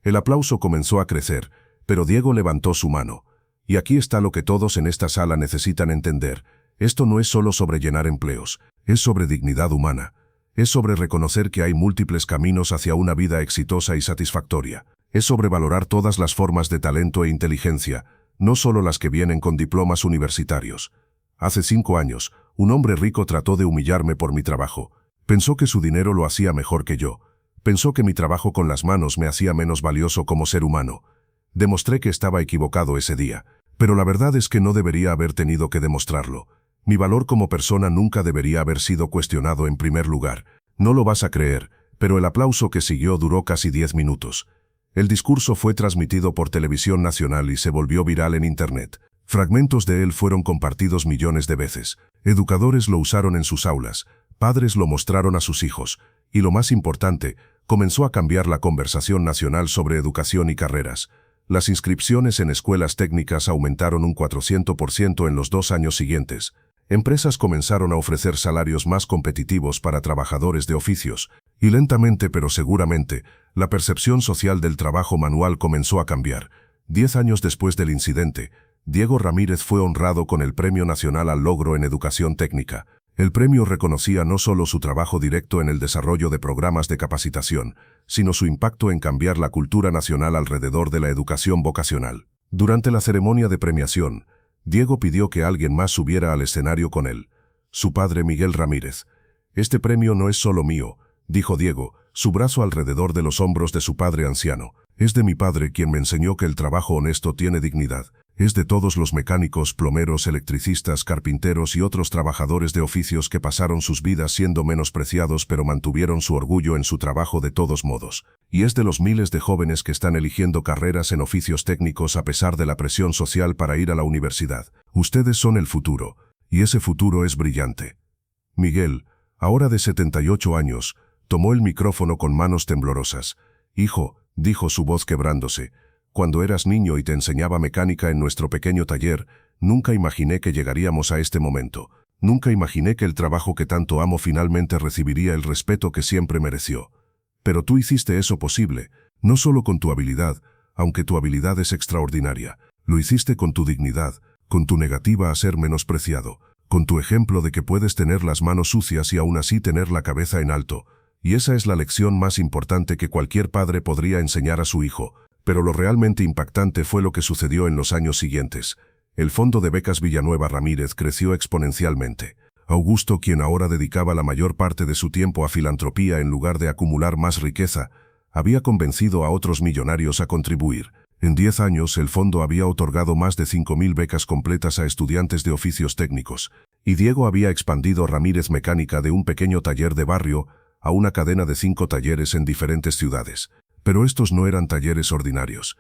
S1: El aplauso comenzó a crecer, pero Diego levantó su mano. «Y aquí está lo que todos en esta sala necesitan entender. Esto no es solo sobre llenar empleos, es sobre dignidad humana. Es sobre reconocer que hay múltiples caminos hacia una vida exitosa y satisfactoria. Es sobre valorar todas las formas de talento e inteligencia, no solo las que vienen con diplomas universitarios. Hace 5 años, un hombre rico trató de humillarme por mi trabajo. Pensó que su dinero lo hacía mejor que yo. Pensó que mi trabajo con las manos me hacía menos valioso como ser humano. Demostré que estaba equivocado ese día. Pero la verdad es que no debería haber tenido que demostrarlo. Mi valor como persona nunca debería haber sido cuestionado en primer lugar. No lo vas a creer, pero el aplauso que siguió duró casi 10 minutos. El discurso fue transmitido por televisión nacional y se volvió viral en Internet. Fragmentos de él fueron compartidos millones de veces. Educadores lo usaron en sus aulas, padres lo mostraron a sus hijos, y lo más importante, comenzó a cambiar la conversación nacional sobre educación y carreras. Las inscripciones en escuelas técnicas aumentaron un 400% en los 2 años siguientes. Empresas comenzaron a ofrecer salarios más competitivos para trabajadores de oficios, y lentamente pero seguramente, la percepción social del trabajo manual comenzó a cambiar. 10 años después del incidente, Diego Ramírez fue honrado con el Premio Nacional al Logro en Educación Técnica. El premio reconocía no solo su trabajo directo en el desarrollo de programas de capacitación, sino su impacto en cambiar la cultura nacional alrededor de la educación vocacional. Durante la ceremonia de premiación, Diego pidió que alguien más subiera al escenario con él. Su padre Miguel Ramírez. «Este premio no es solo mío», dijo Diego, su brazo alrededor de los hombros de su padre anciano. «Es de mi padre quien me enseñó que el trabajo honesto tiene dignidad. Es de todos los mecánicos, plomeros, electricistas, carpinteros y otros trabajadores de oficios que pasaron sus vidas siendo menospreciados pero mantuvieron su orgullo en su trabajo de todos modos. Y es de los miles de jóvenes que están eligiendo carreras en oficios técnicos a pesar de la presión social para ir a la universidad. Ustedes son el futuro, y ese futuro es brillante». Miguel, ahora de 78 años, tomó el micrófono con manos temblorosas. «Hijo», dijo su voz quebrándose, «cuando eras niño y te enseñaba mecánica en nuestro pequeño taller, nunca imaginé que llegaríamos a este momento. Nunca imaginé que el trabajo que tanto amo finalmente recibiría el respeto que siempre mereció. Pero tú hiciste eso posible, no solo con tu habilidad, aunque tu habilidad es extraordinaria. Lo hiciste con tu dignidad, con tu negativa a ser menospreciado, con tu ejemplo de que puedes tener las manos sucias y aún así tener la cabeza en alto. Y esa es la lección más importante que cualquier padre podría enseñar a su hijo». Pero lo realmente impactante fue lo que sucedió en los años siguientes. El Fondo de Becas Villanueva Ramírez creció exponencialmente. Augusto, quien ahora dedicaba la mayor parte de su tiempo a filantropía en lugar de acumular más riqueza, había convencido a otros millonarios a contribuir. En 10 años, el fondo había otorgado más de 5.000 becas completas a estudiantes de oficios técnicos, y Diego había expandido Ramírez Mecánica de un pequeño taller de barrio a una cadena de 5 talleres en diferentes ciudades. Pero estos no eran talleres ordinarios.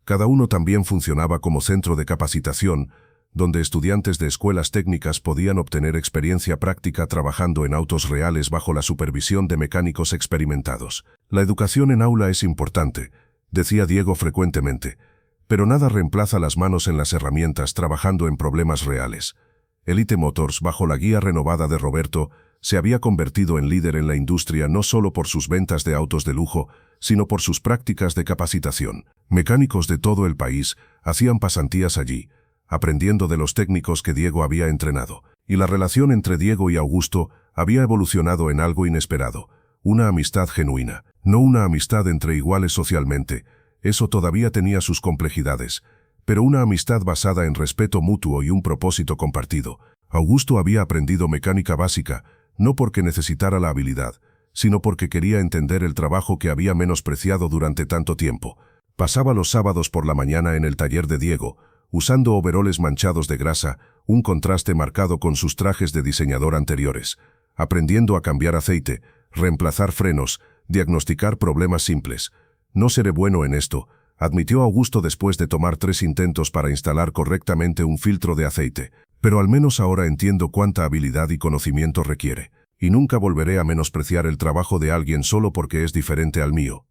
S1: Cada uno también funcionaba como centro de capacitación, donde estudiantes de escuelas técnicas podían obtener experiencia práctica trabajando en autos reales bajo la supervisión de mecánicos experimentados. «La educación en aula es importante», decía Diego frecuentemente, «pero nada reemplaza las manos en las herramientas trabajando en problemas reales». Elite Motors, bajo la guía renovada de Roberto, se había convertido en líder en la industria no solo por sus ventas de autos de lujo, sino por sus prácticas de capacitación. Mecánicos de todo el país hacían pasantías allí, aprendiendo de los técnicos que Diego había entrenado. Y la relación entre Diego y Augusto había evolucionado en algo inesperado, una amistad genuina, no una amistad entre iguales socialmente, eso todavía tenía sus complejidades, pero una amistad basada en respeto mutuo y un propósito compartido. Augusto había aprendido mecánica básica, no porque necesitara la habilidad, sino porque quería entender el trabajo que había menospreciado durante tanto tiempo. Pasaba los sábados por la mañana en el taller de Diego, usando overoles manchados de grasa, un contraste marcado con sus trajes de diseñador anteriores, aprendiendo a cambiar aceite, reemplazar frenos, diagnosticar problemas simples. «No seré bueno en esto», admitió Augusto después de tomar 3 intentos para instalar correctamente un filtro de aceite, «pero al menos ahora entiendo cuánta habilidad y conocimiento requiere. Y nunca volveré a menospreciar el trabajo de alguien solo porque es diferente al mío».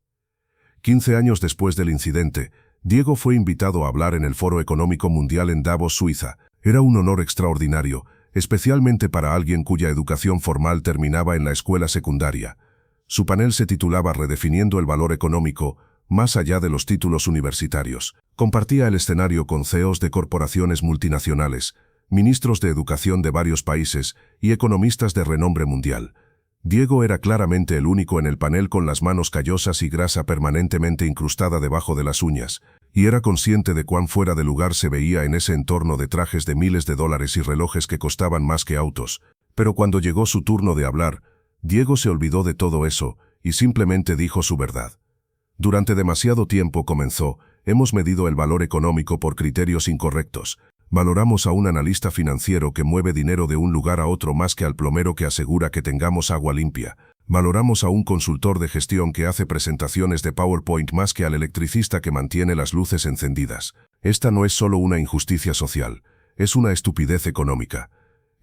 S1: 15 años después del incidente, Diego fue invitado a hablar en el Foro Económico Mundial en Davos, Suiza. Era un honor extraordinario, especialmente para alguien cuya educación formal terminaba en la escuela secundaria. Su panel se titulaba «Redefiniendo el valor económico, más allá de los títulos universitarios». Compartía el escenario con CEOs de corporaciones multinacionales, ministros de educación de varios países y economistas de renombre mundial. Diego era claramente el único en el panel con las manos callosas y grasa permanentemente incrustada debajo de las uñas, y era consciente de cuán fuera de lugar se veía en ese entorno de trajes de miles de dólares y relojes que costaban más que autos. Pero cuando llegó su turno de hablar, Diego se olvidó de todo eso y simplemente dijo su verdad. Durante demasiado tiempo comenzó, hemos medido el valor económico por criterios incorrectos. Valoramos a un analista financiero que mueve dinero de un lugar a otro más que al plomero que asegura que tengamos agua limpia. Valoramos a un consultor de gestión que hace presentaciones de PowerPoint más que al electricista que mantiene las luces encendidas. Esta no es solo una injusticia social, es una estupidez económica.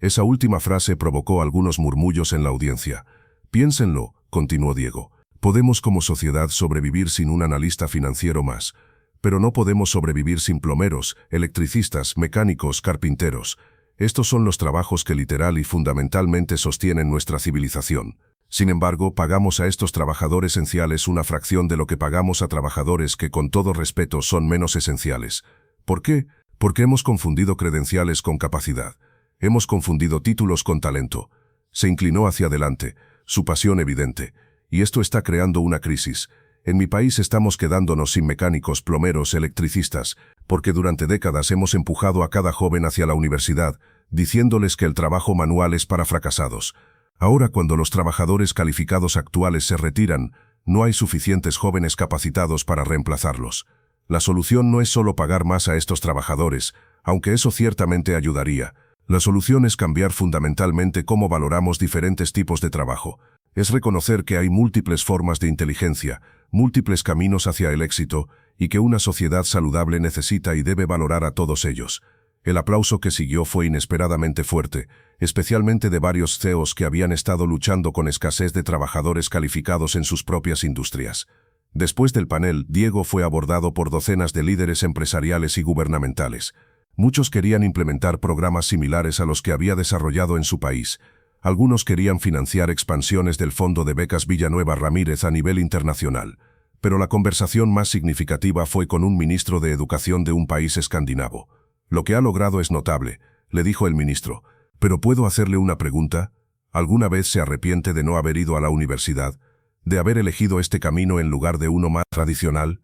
S1: Esa última frase provocó algunos murmullos en la audiencia. Piénsenlo, continuó Diego. Podemos como sociedad sobrevivir sin un analista financiero más, pero no podemos sobrevivir sin plomeros, electricistas, mecánicos, carpinteros. Estos son los trabajos que literal y fundamentalmente sostienen nuestra civilización. Sin embargo, pagamos a estos trabajadores esenciales una fracción de lo que pagamos a trabajadores que con todo respeto son menos esenciales. ¿Por qué? Porque hemos confundido credenciales con capacidad. Hemos confundido títulos con talento. Se inclinó hacia adelante, su pasión evidente. Y esto está creando una crisis. En mi país estamos quedándonos sin mecánicos, plomeros, electricistas, porque durante décadas hemos empujado a cada joven hacia la universidad, diciéndoles que el trabajo manual es para fracasados. Ahora, cuando los trabajadores calificados actuales se retiran, no hay suficientes jóvenes capacitados para reemplazarlos. La solución no es solo pagar más a estos trabajadores, aunque eso ciertamente ayudaría. La solución es cambiar fundamentalmente cómo valoramos diferentes tipos de trabajo. Es reconocer que hay múltiples formas de inteligencia, múltiples caminos hacia el éxito, y que una sociedad saludable necesita y debe valorar a todos ellos. El aplauso que siguió fue inesperadamente fuerte, especialmente de varios CEOs que habían estado luchando con escasez de trabajadores calificados en sus propias industrias. Después del panel, Diego fue abordado por docenas de líderes empresariales y gubernamentales. Muchos querían implementar programas similares a los que había desarrollado en su país. Algunos querían financiar expansiones del Fondo de Becas Villanueva Ramírez a nivel internacional. Pero la conversación más significativa fue con un ministro de Educación de un país escandinavo. Lo que ha logrado es notable, le dijo el ministro. ¿Pero puedo hacerle una pregunta? ¿Alguna vez se arrepiente de no haber ido a la universidad? ¿De haber elegido este camino en lugar de uno más tradicional?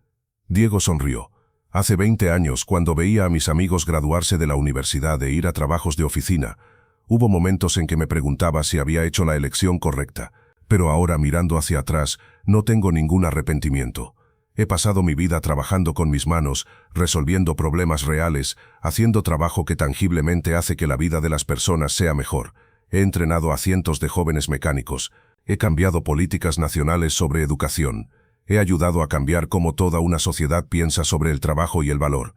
S1: Diego sonrió. Hace 20 años, cuando veía a mis amigos graduarse de la universidad e ir a trabajos de oficina, hubo momentos en que me preguntaba si había hecho la elección correcta. Pero ahora, mirando hacia atrás, no tengo ningún arrepentimiento. He pasado mi vida trabajando con mis manos, resolviendo problemas reales, haciendo trabajo que tangiblemente hace que la vida de las personas sea mejor. He entrenado a cientos de jóvenes mecánicos. He cambiado políticas nacionales sobre educación. He ayudado a cambiar cómo toda una sociedad piensa sobre el trabajo y el valor.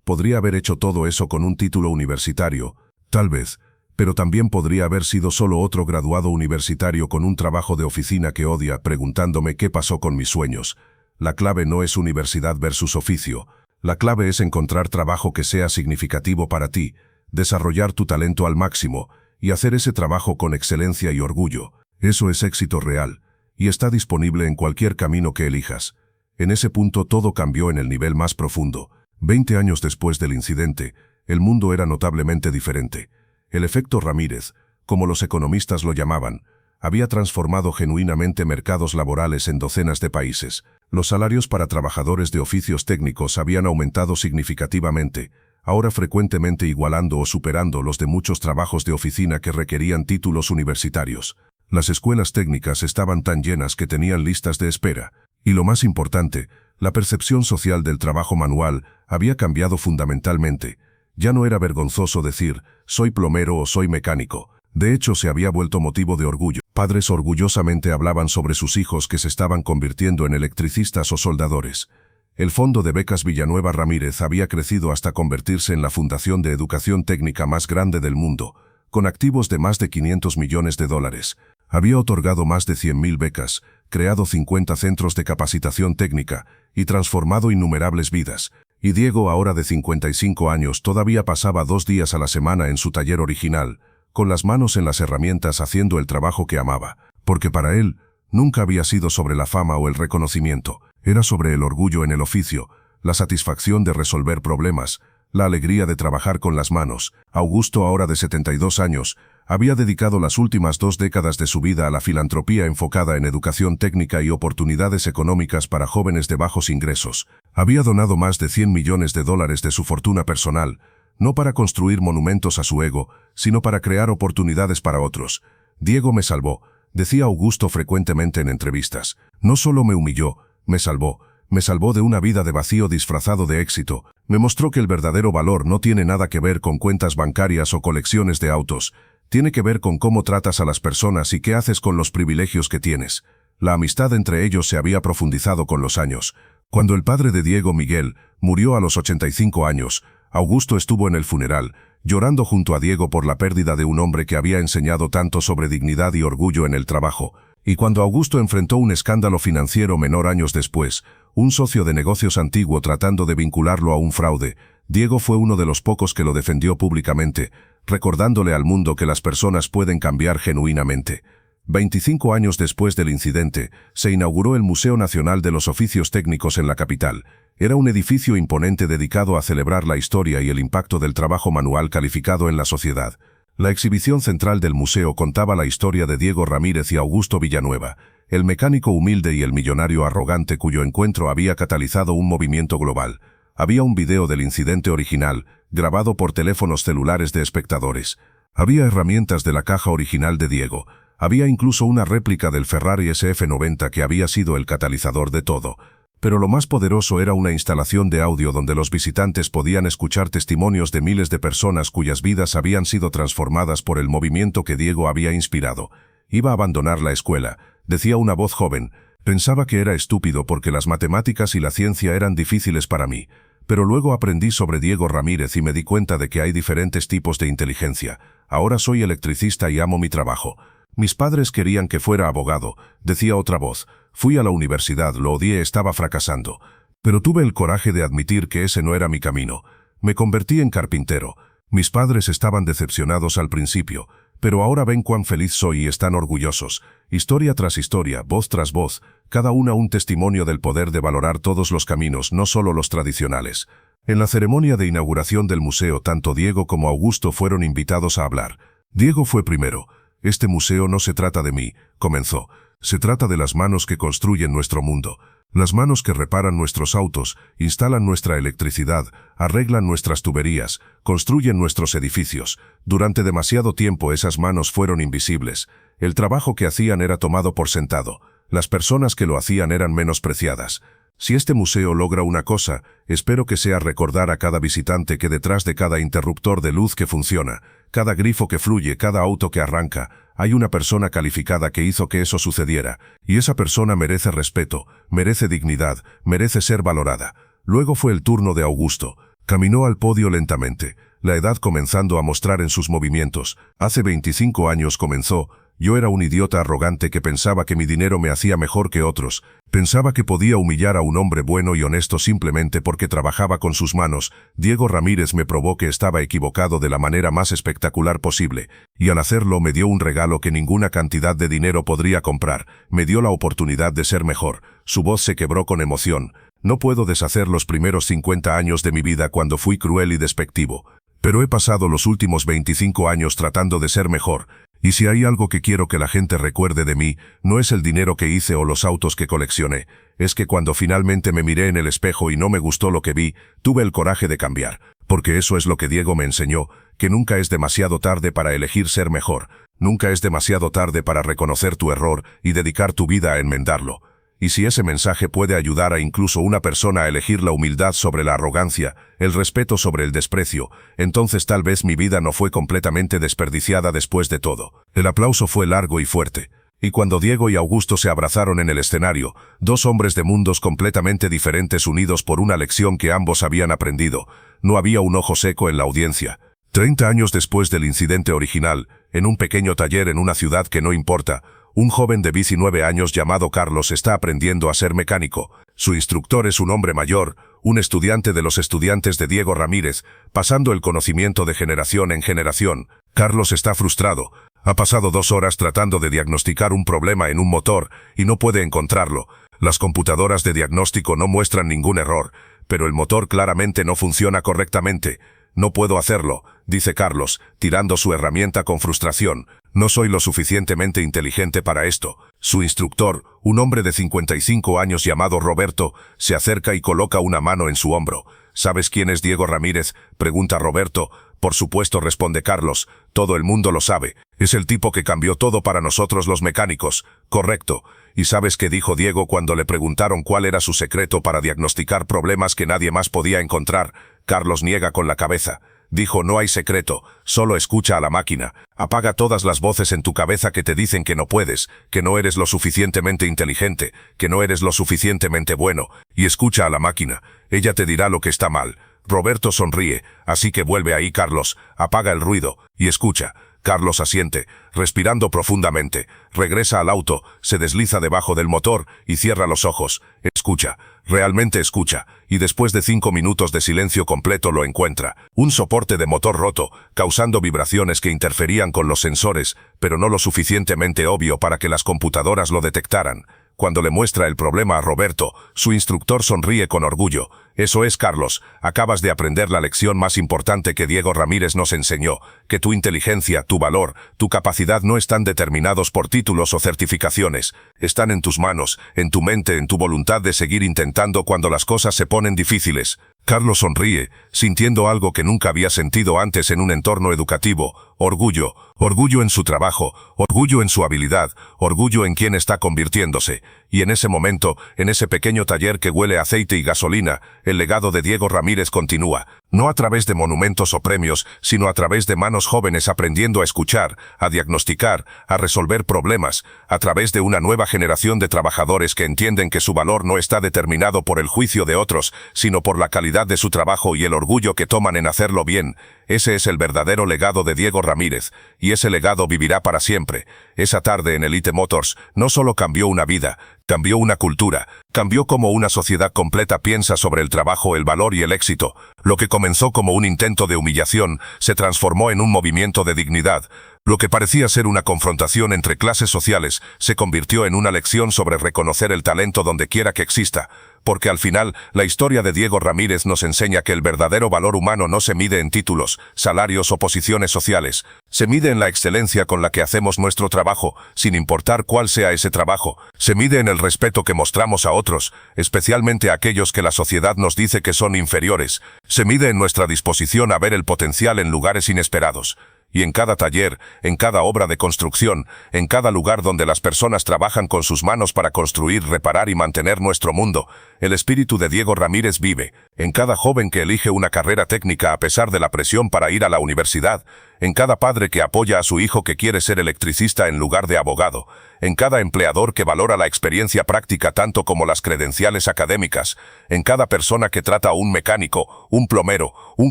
S1: Podría haber hecho todo eso con un título universitario, tal vez, pero también podría haber sido solo otro graduado universitario con un trabajo de oficina que odia, preguntándome qué pasó con mis sueños. La clave no es universidad versus oficio. La clave es encontrar trabajo que sea significativo para ti, desarrollar tu talento al máximo y hacer ese trabajo con excelencia y orgullo. Eso es éxito real, y está disponible en cualquier camino que elijas. En ese punto todo cambió en el nivel más profundo. 20 años después del incidente, el mundo era notablemente diferente. El efecto Ramírez, como los economistas lo llamaban, había transformado genuinamente mercados laborales en docenas de países. Los salarios para trabajadores de oficios técnicos habían aumentado significativamente, ahora frecuentemente igualando o superando los de muchos trabajos de oficina que requerían títulos universitarios. Las escuelas técnicas estaban tan llenas que tenían listas de espera. Y lo más importante, la percepción social del trabajo manual había cambiado fundamentalmente. Ya no era vergonzoso decir, soy plomero o soy mecánico. De hecho, se había vuelto motivo de orgullo. Padres orgullosamente hablaban sobre sus hijos que se estaban convirtiendo en electricistas o soldadores. El Fondo de Becas Villanueva Ramírez había crecido hasta convertirse en la fundación de educación técnica más grande del mundo, con activos de más de $500 millones. Había otorgado más de 100.000 becas, creado 50 centros de capacitación técnica y transformado innumerables vidas. Y Diego, ahora de 55 años, todavía pasaba 2 días a la semana en su taller original, con las manos en las herramientas haciendo el trabajo que amaba, porque para él nunca había sido sobre la fama o el reconocimiento, era sobre el orgullo en el oficio, la satisfacción de resolver problemas, la alegría de trabajar con las manos. Augusto, ahora de 72 años, había dedicado las últimas 2 décadas de su vida a la filantropía enfocada en educación técnica y oportunidades económicas para jóvenes de bajos ingresos. Había donado más de $100 millones de su fortuna personal, no para construir monumentos a su ego, sino para crear oportunidades para otros. Diego me salvó. decía Augusto frecuentemente en entrevistas. No solo me humilló, me salvó. Me salvó de una vida de vacío disfrazado de éxito. Me mostró que el verdadero valor no tiene nada que ver con cuentas bancarias o colecciones de autos. Tiene que ver con cómo tratas a las personas y qué haces con los privilegios que tienes. La amistad entre ellos se había profundizado con los años. Cuando el padre de Diego, Miguel, murió a los 85 años, Augusto estuvo en el funeral, llorando junto a Diego por la pérdida de un hombre que había enseñado tanto sobre dignidad y orgullo en el trabajo. Y cuando Augusto enfrentó un escándalo financiero menor años después, un socio de negocios antiguo tratando de vincularlo a un fraude, Diego fue uno de los pocos que lo defendió públicamente, recordándole al mundo que las personas pueden cambiar genuinamente. 25 años después del incidente, se inauguró el Museo Nacional de los Oficios Técnicos en la capital. Era un edificio imponente dedicado a celebrar la historia y el impacto del trabajo manual calificado en la sociedad. La exhibición central del museo contaba la historia de Diego Ramírez y Augusto Villanueva, el mecánico humilde y el millonario arrogante cuyo encuentro había catalizado un movimiento global. Había un video del incidente original, grabado por teléfonos celulares de espectadores. Había herramientas de la caja original de Diego. Había incluso una réplica del Ferrari SF90 que había sido el catalizador de todo. Pero lo más poderoso era una instalación de audio donde los visitantes podían escuchar testimonios de miles de personas cuyas vidas habían sido transformadas por el movimiento que Diego había inspirado. Iba a abandonar la escuela, decía una voz joven. Pensaba que era estúpido porque las matemáticas y la ciencia eran difíciles para mí. Pero luego aprendí sobre Diego Ramírez y me di cuenta de que hay diferentes tipos de inteligencia. Ahora soy electricista y amo mi trabajo. Mis padres querían que fuera abogado, decía otra voz. Fui a la universidad, lo odié, estaba fracasando. Pero tuve el coraje de admitir que ese no era mi camino. Me convertí en carpintero. Mis padres estaban decepcionados al principio, pero ahora ven cuán feliz soy y están orgullosos. Historia tras historia, voz tras voz, cada una un testimonio del poder de valorar todos los caminos, no solo los tradicionales. En la ceremonia de inauguración del museo, tanto Diego como Augusto fueron invitados a hablar. Diego fue primero. Este museo no se trata de mí, comenzó. Se trata de las manos que construyen nuestro mundo. Las manos que reparan nuestros autos, instalan nuestra electricidad, arreglan nuestras tuberías, construyen nuestros edificios. Durante demasiado tiempo esas manos fueron invisibles. El trabajo que hacían era tomado por sentado. Las personas que lo hacían eran menospreciadas. Si este museo logra una cosa, espero que sea recordar a cada visitante que detrás de cada interruptor de luz que funciona, cada grifo que fluye, cada auto que arranca, hay una persona calificada que hizo que eso sucediera, y esa persona merece respeto, merece dignidad, merece ser valorada. Luego fue el turno de Augusto. Caminó al podio lentamente, la edad comenzando a mostrar en sus movimientos. Hace 25 años comenzó. Yo era un idiota arrogante que pensaba que mi dinero me hacía mejor que otros. Pensaba que podía humillar a un hombre bueno y honesto simplemente porque trabajaba con sus manos. Diego Ramírez me probó que estaba equivocado de la manera más espectacular posible, y al hacerlo me dio un regalo que ninguna cantidad de dinero podría comprar. Me dio la oportunidad de ser mejor. Su voz se quebró con emoción. No puedo deshacer los primeros 50 años de mi vida cuando fui cruel y despectivo. Pero he pasado los últimos 25 años tratando de ser mejor. Y si hay algo que quiero que la gente recuerde de mí, no es el dinero que hice o los autos que coleccioné. Es que cuando finalmente me miré en el espejo y no me gustó lo que vi, tuve el coraje de cambiar. Porque eso es lo que Diego me enseñó, que nunca es demasiado tarde para elegir ser mejor. Nunca es demasiado tarde para reconocer tu error y dedicar tu vida a enmendarlo. Y si ese mensaje puede ayudar a incluso una persona a elegir la humildad sobre la arrogancia, el respeto sobre el desprecio, entonces tal vez mi vida no fue completamente desperdiciada después de todo. El aplauso fue largo y fuerte. Y cuando Diego y Augusto se abrazaron en el escenario, dos hombres de mundos completamente diferentes unidos por una lección que ambos habían aprendido, no había un ojo seco en la audiencia. 30 años después del incidente original, en un pequeño taller en una ciudad que no importa, un joven de 19 años llamado Carlos está aprendiendo a ser mecánico. Su instructor es un hombre mayor, un estudiante de los estudiantes de Diego Ramírez, pasando el conocimiento de generación en generación. Carlos está frustrado. Ha pasado 2 horas tratando de diagnosticar un problema en un motor y no puede encontrarlo. Las computadoras de diagnóstico no muestran ningún error, pero el motor claramente no funciona correctamente. No puedo hacerlo, dice Carlos, tirando su herramienta con frustración. No soy lo suficientemente inteligente para esto. Su instructor, un hombre de 55 años llamado Roberto, se acerca y coloca una mano en su hombro. ¿Sabes quién es Diego Ramírez?, pregunta Roberto, Por supuesto, responde Carlos, todo el mundo lo sabe. Es el tipo que cambió todo para nosotros los mecánicos. Correcto. ¿Y sabes qué dijo Diego cuando le preguntaron cuál era su secreto para diagnosticar problemas que nadie más podía encontrar? Carlos niega con la cabeza. Dijo, no hay secreto, solo escucha a la máquina. Apaga todas las voces en tu cabeza que te dicen que no puedes, que no eres lo suficientemente inteligente, que no eres lo suficientemente bueno, y escucha a la máquina. Ella te dirá lo que está mal. Roberto sonríe, así que vuelve ahí, Carlos, apaga el ruido, y escucha. Carlos asiente, respirando profundamente. Regresa al auto, se desliza debajo del motor y cierra los ojos. Escucha, realmente escucha, y después de 5 minutos de silencio completo lo encuentra. Un soporte de motor roto, causando vibraciones que interferían con los sensores, pero no lo suficientemente obvio para que las computadoras lo detectaran. Cuando le muestra el problema a Roberto, su instructor sonríe con orgullo. Eso es, Carlos, acabas de aprender la lección más importante que Diego Ramírez nos enseñó, que tu inteligencia, tu valor, tu capacidad no están determinados por títulos o certificaciones, están en tus manos, en tu mente, en tu voluntad de seguir intentando cuando las cosas se ponen difíciles. Carlos sonríe, sintiendo algo que nunca había sentido antes en un entorno educativo, orgullo, orgullo en su trabajo, orgullo en su habilidad, orgullo en quien está convirtiéndose. Y en ese momento, en ese pequeño taller que huele a aceite y gasolina, el legado de Diego Ramírez continúa, no a través de monumentos o premios, sino a través de manos jóvenes aprendiendo a escuchar, a diagnosticar, a resolver problemas, a través de una nueva generación de trabajadores que entienden que su valor no está determinado por el juicio de otros, sino por la calidad de su trabajo y el orgullo que toman en hacerlo bien. Ese es el verdadero legado de Diego Ramírez, y ese legado vivirá para siempre. Esa tarde en Elite Motors no solo cambió una vida, cambió una cultura, cambió cómo una sociedad completa piensa sobre el trabajo, el valor y el éxito. Lo que comenzó como un intento de humillación se transformó en un movimiento de dignidad. Lo que parecía ser una confrontación entre clases sociales se convirtió en una lección sobre reconocer el talento donde quiera que exista. Porque al final, la historia de Diego Ramírez nos enseña que el verdadero valor humano no se mide en títulos, salarios o posiciones sociales. Se mide en la excelencia con la que hacemos nuestro trabajo, sin importar cuál sea ese trabajo. Se mide en el respeto que mostramos a otros, especialmente a aquellos que la sociedad nos dice que son inferiores. Se mide en nuestra disposición a ver el potencial en lugares inesperados. Y en cada taller, en cada obra de construcción, en cada lugar donde las personas trabajan con sus manos para construir, reparar y mantener nuestro mundo, el espíritu de Diego Ramírez vive. En cada joven que elige una carrera técnica a pesar de la presión para ir a la universidad, en cada padre que apoya a su hijo que quiere ser electricista en lugar de abogado, en cada empleador que valora la experiencia práctica tanto como las credenciales académicas, en cada persona que trata a un mecánico, un plomero, un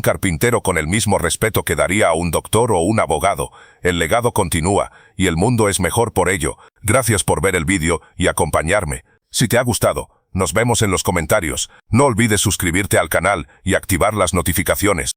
S1: carpintero con el mismo respeto que daría a un doctor o un abogado. El legado continúa, y el mundo es mejor por ello. Gracias por ver el vídeo y acompañarme. Si te ha gustado, nos vemos en los comentarios. No olvides suscribirte al canal y activar las notificaciones.